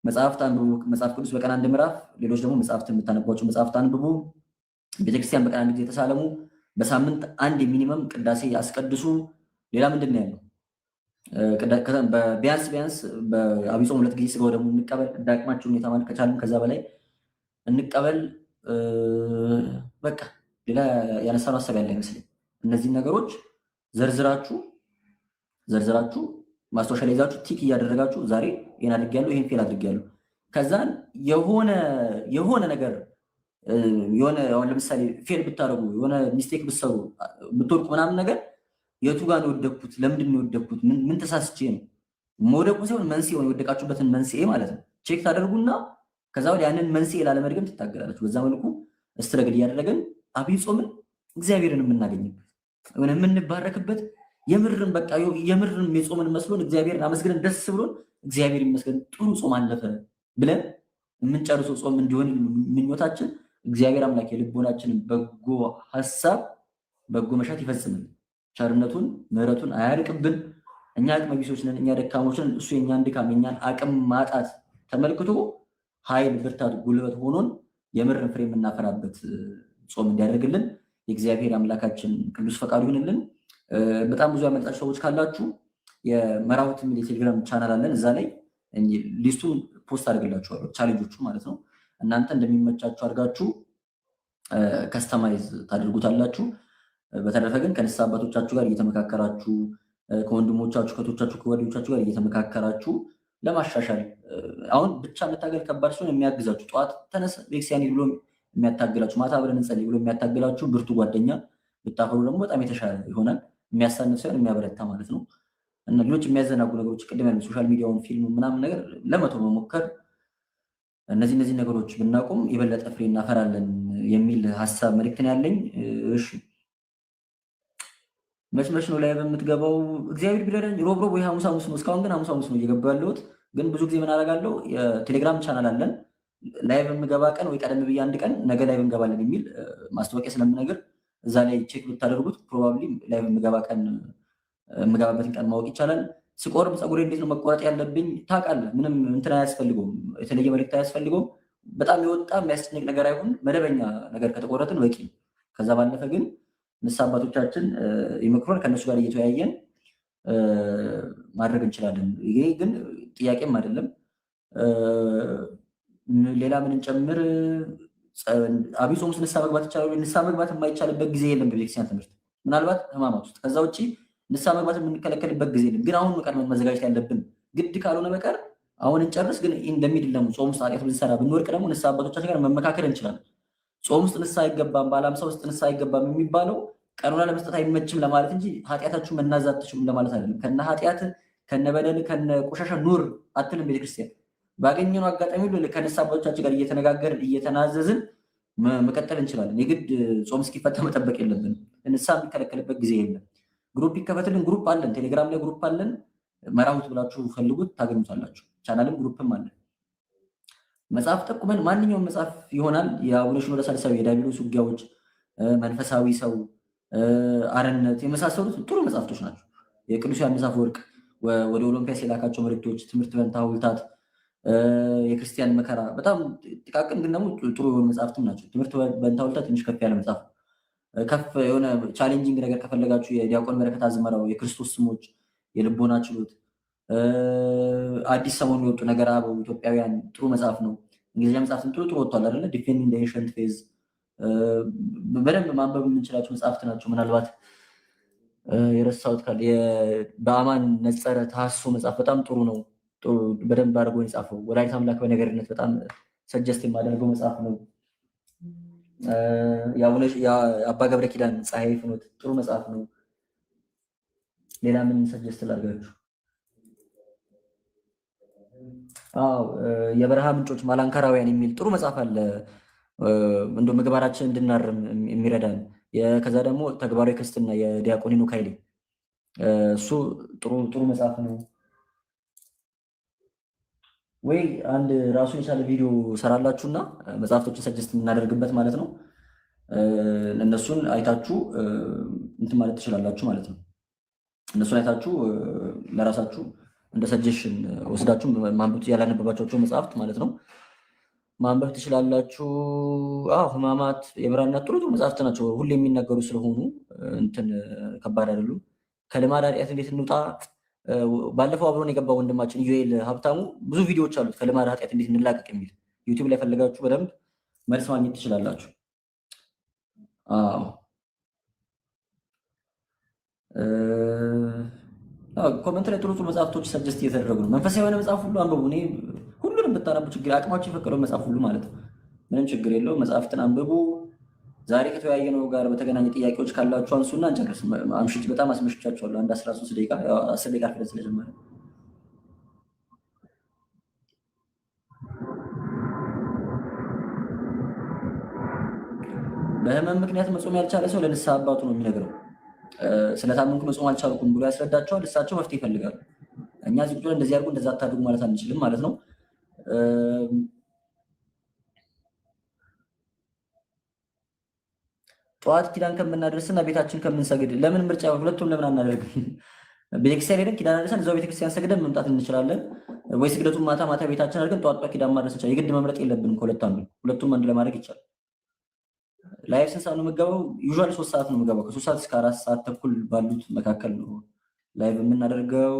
መጽሐፍት አንብቡ። መጽሐፍ ቅዱስ በቀን 1 ምዕራፍ፣ ሌሎች ደግሞ መጽሐፍትን የምታነቧቸው መጽሐፍት አንብቡ። ቤተክርስቲያን በቀን 1 ጊዜ ተሳለሙ። በሳምንት 1 ሚኒመም ቅዳሴ አስቀድሱ። ሌላ ምንድን ነው ያለው? ቢያንስ በአብይ ጾም 2 ጊዜ ስጋ ወደሙ እንቀበል። እንዳቅማችሁ ሁኔታ ማለት ከቻልን ከዛ በላይ እንቀበል። በቃ ሌላ ያነሳነው ሀሳብ ያለ አይመስለኝ። እነዚህን ነገሮች ዘርዝራችሁ ማስታወሻ ላይ ይዛችሁ ቲክ እያደረጋችሁ ዛሬ ይሄን አድርጌያለሁ፣ ይሄን ፌል አድርጌያለሁ። ከዛን የሆነ ነገር አሁን ለምሳሌ ፌል ብታደርጉ፣ የሆነ ሚስቴክ ብትሰሩ፣ ብትወድቁ ምናምን ነገር የቱ ጋር ነው የወደቅኩት? ለምንድን ነው የወደቅኩት? ምን ተሳስቼ ነው? መውደቁ ሳይሆን መንስኤውን፣ የወደቃችሁበትን መንስኤ ማለት ነው ቼክ ታደርጉና ከዛ ወዲያ ያንን መንስኤ ላለመድገም ትታገላላችሁ። በዛ መልኩ እስትረግል እያደረገን አብይ ጾምን እግዚአብሔርን የምናገኝበት የምንባረክበት የምርም በቃ የምርም የጾምን መስሎን እግዚአብሔርን አመስግነን ደስ ብሎን እግዚአብሔር ይመስገን ጥሩ ጾም አለፈ ብለን የምንጨርሰው ጾም እንዲሆን ምኞታችን እግዚአብሔር አምላክ የልቦናችንን በጎ ሀሳብ በጎ መሻት ይፈጽምልን። ቸርነቱን ምሕረቱን አያርቅብን። እኛ አቅመ ቢሶች ነን፣ እኛ ደካሞች ነን። እሱ የኛን ድካም የኛን አቅም ማጣት ተመልክቶ ኃይል፣ ብርታት፣ ጉልበት ሆኖን የምርን ፍሬ የምናፈራበት ጾም እንዲያደርግልን የእግዚአብሔር አምላካችን ቅዱስ ፈቃዱ ይሁንልን። በጣም ብዙ ያመልጣችሁ ሰዎች ካላችሁ የመራሁት የሚል የቴሌግራም ቻናል አለን። እዛ ላይ ሊስቱን ፖስት አድርግላችኋለሁ፣ ቻሌንጆቹ ማለት ነው። እናንተ እንደሚመቻችሁ አድርጋችሁ ከስተማይዝ ታደርጉታላችሁ። በተረፈ ግን ከንስሐ አባቶቻችሁ ጋር እየተመካከራችሁ ከወንድሞቻችሁ፣ ከቶቻችሁ፣ ከጓደኞቻችሁ ጋር እየተመካከራችሁ ለማሻሻል አሁን ብቻ መታገል ከባድ ሲሆን የሚያግዛችሁ ጠዋት ተነስ ቤተክርስቲያን ብሎ የሚያታግላችሁ፣ ማታ ብለን እንጸልይ ብሎ የሚያታግላችሁ ብርቱ ጓደኛ ብታፈሩ ደግሞ በጣም የተሻለ ይሆናል። የሚያሳንፍ ሳይሆን የሚያበረታ ማለት ነው። እና ሌሎች የሚያዘናጉ ነገሮች ቅድም ያሉ ሶሻል ሚዲያውን፣ ፊልም ምናምን ነገር ለመተው መሞከር፣ እነዚህ ነገሮች ብናቆም የበለጠ ፍሬ እናፈራለን የሚል ሀሳብ መልእክትን ያለኝ። እሺ መች ነው ላይ በምትገባው? እግዚአብሔር ቢረዳኝ ሮብ ወይ ሐሙስ ነው። እስካሁን ግን ሐሙስ ነው እየገባ ያለሁት። ግን ብዙ ጊዜ ምን አደርጋለሁ፣ የቴሌግራም ቻናል አለን። ላይቭ የምገባ ቀን ወይ ቀደም ብዬ አንድ ቀን ነገ ላይቭ እንገባለን የሚል ማስታወቂያ ስለምነግር እዛ ላይ ቼክ ብታደርጉት ፕሮባብሊ ላይቭ የምገባበትን ቀን ማወቅ ይቻላል። ስቆርብ ፀጉሬ እንዴት ነው መቆረጥ ያለብኝ ታውቃለህ። ምንም እንትን አያስፈልገውም፣ የተለየ መልዕክት አያስፈልገውም። በጣም የወጣ የሚያስጨንቅ ነገር አይሆን። መደበኛ ነገር ከተቆረጥን በቂ። ከዛ ባለፈ ግን ንስሐ አባቶቻችን ይመክሩን፣ ከእነሱ ጋር እየተወያየን ማድረግ እንችላለን። ይሄ ግን ጥያቄም አይደለም። ሌላ ምን እንጨምር? አብይ ጾም ውስጥ ንስሐ መግባት ይቻላል? ንስሐ መግባት የማይቻልበት ጊዜ የለም በቤተክርስቲያን ትምህርት፣ ምናልባት ሕማማት ውስጥ። ከዛ ውጭ ንስሐ መግባት የምንከለከልበት ጊዜ የለም። ግን አሁን ቀድመን መዘጋጀት ያለብን ግድ ካልሆነ በቀር አሁን እንጨርስ። ግን እንደሚድል ደግሞ ጾም ውስጥ ኃጢአት ብንሰራ ብንወድቅ ደግሞ ንስሐ አባቶቻችን ጋር መመካከል እንችላለን። ጾም ውስጥ ንስሐ አይገባም፣ በ50 ውስጥ ንስሐ አይገባም የሚባለው ቀኑና ለመስጠት አይመችም ለማለት እንጂ ኃጢአታችሁ መናዝ አትችሉም ለማለት አይደለም። ከነ ኃጢአት ከነ በደል ከነ ቆሻሻ ኑር አትልም ቤተክርስቲያን። ባገኘነው አጋጣሚ ሁሉ ከንስሐ አባቶቻችን ጋር እየተነጋገርን እየተናዘዝን መቀጠል እንችላለን። የግድ ጾም እስኪፈታ መጠበቅ የለብንም። ንስሐ የሚከለከልበት ጊዜ የለም። ግሩፕ ይከፈትልን። ግሩፕ አለን፣ ቴሌግራም ላይ ግሩፕ አለን። መራሁት ብላችሁ ፈልጉት ታገኙታላችሁ። ቻናልም ግሩፕም አለን። መጽሐፍ ጠቁመን ማንኛውም መጽሐፍ ይሆናል። የአቡነ ሽኖዳ ሳልሳዊ፣ የዲያብሎስ ውጊያዎች፣ መንፈሳዊ ሰው፣ አርነት የመሳሰሉት ጥሩ መጽሐፍቶች ናቸው። የቅዱስ ዮሐንስ አፈወርቅ ወደ ኦሎምፒያስ የላካቸው መልእክቶች፣ ትምህርት በእንተ ሐውልታት፣ የክርስቲያን መከራ በጣም ጥቃቅን ግን ደግሞ ጥሩ የሆኑ መጽሐፍትም ናቸው። ትምህርት በእንተ ሐውልታት ትንሽ ከፍ ያለ መጽሐፍ፣ ከፍ የሆነ ቻሌንጂንግ ነገር ከፈለጋችሁ የዲያቆን በረከት አዝመራው የክርስቶስ ስሞች፣ የልቦና ችሎት፣ አዲስ ሰሞኑ የወጡ ነገር አበው ኢትዮጵያውያን ጥሩ መጽሐፍ ነው። እንግሊዝኛ መጽሐፍትን ጥሩ ወጥቷል አይደለ? ዲፌንዲንግ ዘ ኤንሸንት ፌዝ በደንብ ማንበብ የምንችላቸው መጽሐፍት ናቸው። ምናልባት የረሳሁት ካለ በአማን ነጸረ ተሐስሶ መጽሐፍ በጣም ጥሩ ነው። በደንብ አድርጎ የጻፈው ወላዲተ አምላክ በነገርነት በጣም ሰጀስት የማደርገው መጽሐፍ ነው። የአባ ገብረ ኪዳን ፀሐይ ፍኖት ጥሩ መጽሐፍ ነው። ሌላ ምን ሰጀስት ላድርጋችሁ? አዎ የበረሃ ምንጮች ማላንከራውያን የሚል ጥሩ መጽሐፍ አለ። እንደ ምግባራችን እንድናርም የሚረዳን። ከዛ ደግሞ ተግባራዊ ክርስትና የዲያቆን ሄኖክ ኃይሌ እሱ ጥሩ መጽሐፍ ነው። ወይ አንድ ራሱን የቻለ ቪዲዮ ሰራላችሁና መጽሐፍቶችን ሰጀስት የምናደርግበት ማለት ነው። እነሱን አይታችሁ እንትን ማለት ትችላላችሁ ማለት ነው። እነሱን አይታችሁ ለራሳችሁ እንደ ሰጀሽን ወስዳችሁ ማንበብ ያላነበባቸው መጽሐፍት ማለት ነው ማንበብ ትችላላችሁ። ሕማማት የብራና ጥሩ መጽሐፍት ናቸው። ሁሌ የሚናገሩ ስለሆኑ እንትን ከባድ አይደሉም። ከልማድ ኃጢአት እንዴት እንውጣ፣ ባለፈው አብሮን የገባ ወንድማችን ዩኤል ሀብታሙ ብዙ ቪዲዮዎች አሉት ከልማድ ኃጢአት እንዴት እንላቀቅ የሚል ዩቲዩብ ላይ ፈልጋችሁ በደንብ መልስ ማግኘት ትችላላችሁ። ኮመንት ላይ ጥሩ መጽሐፍቶች ሰጀስት እየተደረጉ ነው። መንፈሳዊ የሆነ መጽሐፍ ሁሉ አንብቡ። እኔ ሁሉንም ብታነቡ ችግር አቅማችሁ የፈቀደው መጽሐፍ ሁሉ ማለት ነው ምንም ችግር የለው። መጽሐፍትን አንብቡ። ዛሬ ከተወያየነው ጋር በተገናኘ ጥያቄዎች ካላችሁ አንሱና እንጨርስ። አምሽች በጣም አስመሽቻችኋለሁ። አንድ 13 ደቂቃ 10 ደቂቃ ፍለት ስለጀመረ በህመም ምክንያት መጾም ያልቻለ ሰው ለንስሐ አባቱ ነው የሚነግረው። ስለታመምኩ መጾም አልቻልኩም ብሎ ያስረዳቸዋል። እሳቸው መፍትሄ ይፈልጋሉ። እኛ እዚህ ቁጭ ብለን እንደዚህ አድርጉ እንደዛ አታድርጉ ማለት አንችልም ማለት ነው። ጠዋት ኪዳን ከምናደርስና ቤታችን ከምንሰግድ ለምን ምርጫ ሁለቱም ለምን አናደርግም? ቤተክርስቲያን ሄደን ኪዳን አደርሰን እዛው ቤተክርስቲያን ሰግደን መምጣት እንችላለን። ወይ ስግደቱን ማታ ማታ ቤታችን አድርገን ጠዋት ኪዳን ማድረስ እንችላለን። የግድ መምረጥ የለብንም ከሁለት አንዱ። ሁለቱም አንድ ለማድረግ ይቻላል። ላይፍ ስንት ሰዓት ነው የምገባው? ዩዥዋሊ 3 ሰዓት ነው የምገባው። ከ3 ሰዓት እስከ 4 ሰዓት ተኩል ባሉት መካከል ነው ላይቭ የምናደርገው።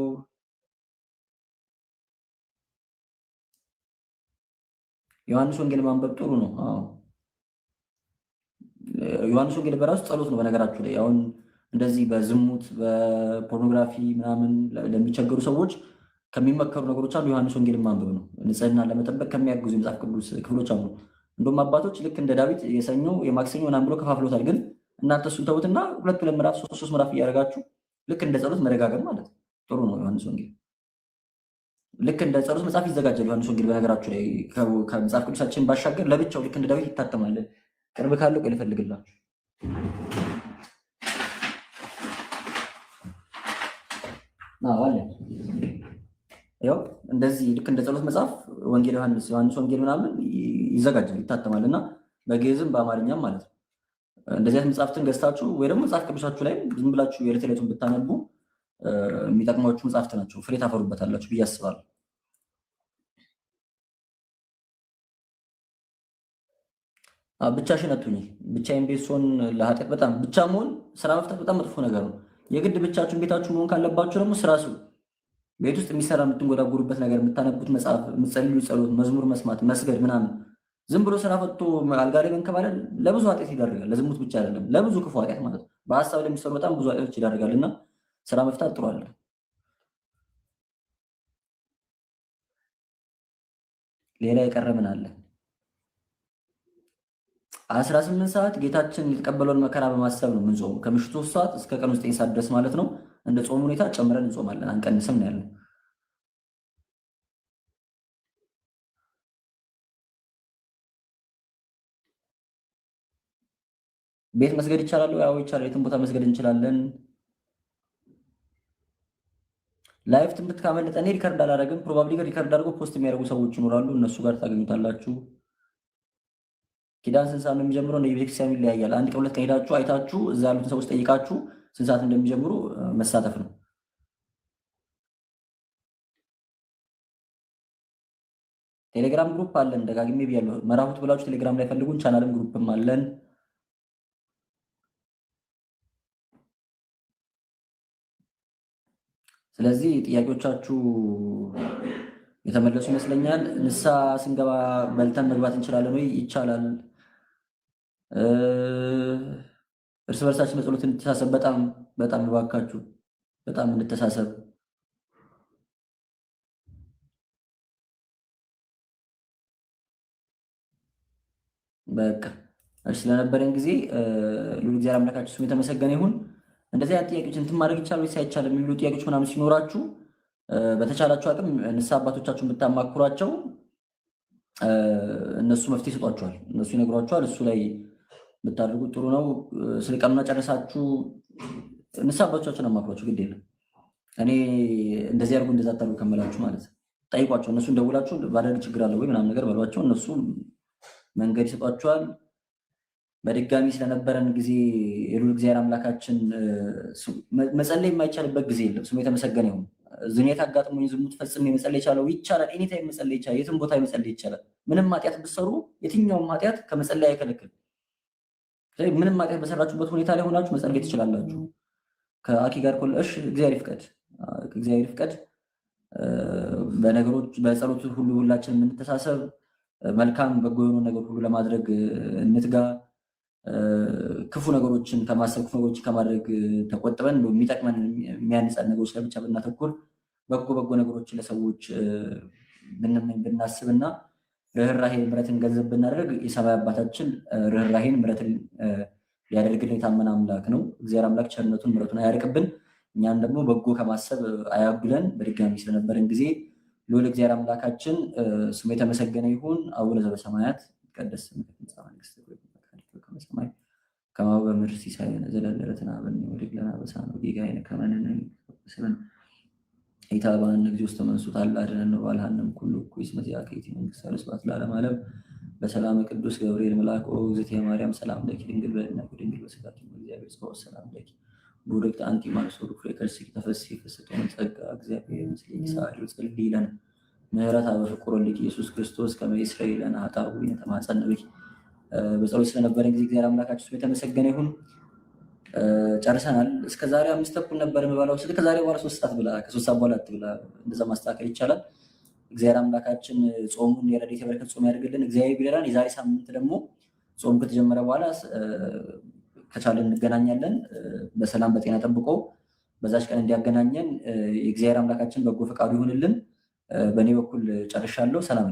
ዮሐንስ ወንጌል ማንበብ ጥሩ ነው። ዮሐንስ ወንጌል በራሱ ጸሎት ነው። በነገራችሁ ላይ አሁን እንደዚህ በዝሙት በፖርኖግራፊ ምናምን ለሚቸገሩ ሰዎች ከሚመከሩ ነገሮች አንዱ ዮሐንስ ወንጌል ማንበብ ነው። ንጽህና ለመጠበቅ ከሚያግዙ የመጽሐፍ ቅዱስ ክፍሎች አንዱ። እንደውም አባቶች ልክ እንደ ዳዊት የሰኞ የማክሰኞ ምናምን ብሎ ከፋፍሎታል። ግን እናንተ እሱን ተውትና 2 ምዕራፍ 3 ምዕራፍ እያደረጋችሁ ልክ እንደ ጸሎት መደጋገም ማለት ጥሩ ነው። ዮሐንስ ወንጌል ልክ እንደ ጸሎት መጽሐፍ ይዘጋጃል። ዮሐንስ ወንጌል በነገራችሁ ላይ ከመጽሐፍ ቅዱሳችን ባሻገር ለብቻው ልክ እንደ ዳዊት ይታተማል። ቅርብ ካለው ቆይ ልፈልግላችሁ። አለ ያው እንደዚህ ልክ እንደ ጸሎት መጽሐፍ ወንጌል ዮሐንስ ወንጌል ምናምን ይዘጋጃል ይታተማል። እና በግዕዝም በአማርኛም ማለት ነው። እንደዚህ አይነት መጽሐፍትን ገዝታችሁ ወይ ደግሞ መጽሐፍ ቅዱሳችሁ ላይ ዝም ብላችሁ የዕለት ዕለቱን ብታነቡ የሚጠቅሟችሁ መጽሐፍት ናቸው። ፍሬ ታፈሩበታላችሁ ብዬ አስባለሁ። ብቻሽን አትሁኚ። ብቻዬን ቤት ስሆን ለኃጢአት በጣም ብቻ መሆን ስራ መፍታት በጣም መጥፎ ነገር ነው። የግድ ብቻችሁን ቤታችሁ መሆን ካለባችሁ ደግሞ ስራ ስሩ። ቤት ውስጥ የሚሰራ የምትንጎዳጉሩበት ነገር፣ የምታነቡት መጽሐፍ፣ የምትጸልዩ ጸሎት፣ መዝሙር መስማት፣ መስገድ ምናምን። ዝም ብሎ ስራ ፈቶ አልጋ ላይ መንከባለል ለብዙ ኃጢአት ይዳርጋል። ለዝሙት ብቻ አይደለም፣ ለብዙ ክፉ ኃጢአት ማለት ነው። በሀሳብ ላይ የሚሰሩ በጣም ብዙ ኃጢአቶች ይዳርጋል። እና ስራ መፍታት ጥሩ አለ። ሌላ የቀረ ምን አለ? 18 ሰዓት ጌታችን የተቀበለውን መከራ በማሰብ ነው የምንጾሙ። ከምሽቱ 3 ሰዓት እስከ ቀኑ 9 ሰዓት ድረስ ማለት ነው። እንደ ጾሙ ሁኔታ ጨምረን እንጾማለን፣ አንቀንስም ነው ያለው። ቤት መስገድ ይቻላል? ያው ይቻላል። የትም ቦታ መስገድ እንችላለን። ላይፍ ትምህርት ካመለጠ እኔ ሪከርድ አላደረግም። ፕሮባብሊ ግን ሪከርድ አድርገው ፖስት የሚያደርጉ ሰዎች ይኖራሉ። እነሱ ጋር ታገኙታላችሁ። ኪዳን ስንት ሰዓት ነው የሚጀምረው? እንደ ቤተክርስቲያኑ ይለያያል። አንድ ቀን 2 ቀን ሄዳችሁ አይታችሁ እዛ ያሉትን ሰዎች ጠይቃችሁ ስንት ሰዓት እንደሚጀምሩ መሳተፍ ነው። ቴሌግራም ግሩፕ አለን። ደጋግሜ ብያለሁ። መራሁት ብላችሁ ቴሌግራም ላይ ፈልጉን። ቻናልም ግሩፕም አለን። ስለዚህ ጥያቄዎቻችሁ የተመለሱ ይመስለኛል። ንስሐ ስንገባ በልተን መግባት እንችላለን ወይ? ይቻላል። እርስ በርሳችን በጸሎት እንተሳሰብ። በጣም በጣም እባካችሁ በጣም እንተሳሰብ። በቃ ስለነበረን ጊዜ ልዑል እግዚአብሔር አምላካችሁ ስሙ የተመሰገነ ይሁን። እንደዚህ አይነት ጥያቄዎች እንትን ማድረግ ይቻላል ወይስ አይቻልም የሚሉ ጥያቄዎች ምናምን ሲኖራችሁ በተቻላችሁ አቅም ንስሐ አባቶቻችሁን ብታማክሯቸው እነሱ መፍትሄ ይሰጧችኋል፣ እነሱ ይነግሯችኋል። እሱ ላይ ብታደርጉት ጥሩ ነው። ስለ ቀኑና ጨረሳችሁ ንስሐ አባቶቻችሁን አማክሯቸው፣ ግድ የለም እኔ እንደዚህ አድርጉ እንደዛ አታድርጉ ከመላችሁ ማለት ጠይቋቸው። እነሱን ደውላችሁ ባደርግ ችግር አለ ወይ ምናምን ነገር በሏቸው። እነሱ መንገድ ይሰጧችኋል። በድጋሚ ስለነበረን ጊዜ የልዑል እግዚአብሔር አምላካችን መጸለይ የማይቻልበት ጊዜ የለም። ስሙ የተመሰገነ ይሁን። ዝኔት አጋጥሞኝ ዝሙት ፈጽሜ መጸለይ ይቻለው ይቻላል። ኤኒታይም መጸለይ ይቻላል። የትም ቦታ መጸለይ ይቻላል። ምንም ኃጢአት ብትሰሩ የትኛውም ኃጢአት ከመጸለይ አይከለክልም። ምንም ኃጢአት በሰራችሁበት ሁኔታ ላይ ሆናችሁ መጸለይ ትችላላችሁ። ከአኪ ጋር እሺ፣ እግዚአብሔር ይፍቀድ፣ እግዚአብሔር ይፍቀድ። በነገሮች በጸሎት ሁሉ ሁላችን የምንተሳሰብ፣ መልካም በጎ የሆኑ ነገር ሁሉ ለማድረግ እንትጋ። ክፉ ነገሮችን ከማሰብ ክፉ ነገሮችን ከማድረግ ተቆጥበን የሚጠቅመን የሚያንጸን ነገሮች ላይ ብቻ ብናተኩር፣ በጎ ነገሮችን ለሰዎች ብንመኝ ብናስብና ርኅራሄን ምሕረትን ገንዘብ ብናደርግ የሰማይ አባታችን ርኅራሄን ምሕረትን ሊያደርግልን የታመነ አምላክ ነው። እግዚአብሔር አምላክ ቸርነቱን ምሕረቱን አያርቅብን፣ እኛም ደግሞ በጎ ከማሰብ አያጉለን። በድጋሚ ስለነበረን ጊዜ ልዑል እግዚአብሔር አምላካችን ስሙ የተመሰገነ ይሁን። አቡነ ዘበሰማያት ይትቀደስ ስምከ ትምጻእ መንግሥትከ በከመ በሰማይ ከማሁ በምድር ሲሳየነ ዘለለ ዕለትነ ሀበነ ወኅድግ ለነ አበሳነ ወጌጋየነ ከመ ንሕነኒ ንሰብእ ኢታብአነ እግዚኦ ውስተ መንሱት አላ አድኅነነ ወባልሐነ እምኩሉ እኩይ እስመ ዚአከ ይእቲ መንግሥተ ወስብሐት ለዓለመ ዓለም። በሰላም ቅዱስ ገብርኤል መልአክ ኦ እግዝእትየ ማርያም ሰላም ለኪ ድንግል በኅሊናኪ ድንግል በሥጋኪ እግዚአብሔር ጸባኦት ሰላም ለኪ ቡርክት አንቲ እምአንስቶ ፍሬ ከርሥኪ ተፈሥሒ ፍስሕቶ ጸጋ እግዚአብሔር ምስሌኪ ሰአሊ ወጸልዪ ለነ ምህረተ በፍቁር ወልድኪ ኢየሱስ ክርስቶስ ከመ ይስረይ ለነ ኃጣውኢነ ተማፀነ ብኪ። በጸሎት ስለነበረን ጊዜ እግዚአብሔር አምላካችን ስሙ የተመሰገነ ይሁን። ጨርሰናል። እስከዛሬ 5 ተኩል ነበር የምበላው። ከዛሬ በኋላ 3 ሰዓት ብላ፣ ከ3 ሰዓት በኋላ አትብላ። እንደዛ ማስተካከል ይቻላል። እግዚአብሔር አምላካችን ጾሙን የረድኤት የበረከት ጾም ያድርግልን። እግዚአብሔር ቢረዳን የዛሬ ሳምንት ደግሞ ጾም ከተጀመረ በኋላ ከቻለን እንገናኛለን። በሰላም በጤና ጠብቆ በዛች ቀን እንዲያገናኘን የእግዚአብሔር አምላካችን በጎ ፈቃዱ ይሁንልን። በእኔ በኩል ጨርሻለሁ። ሰላም።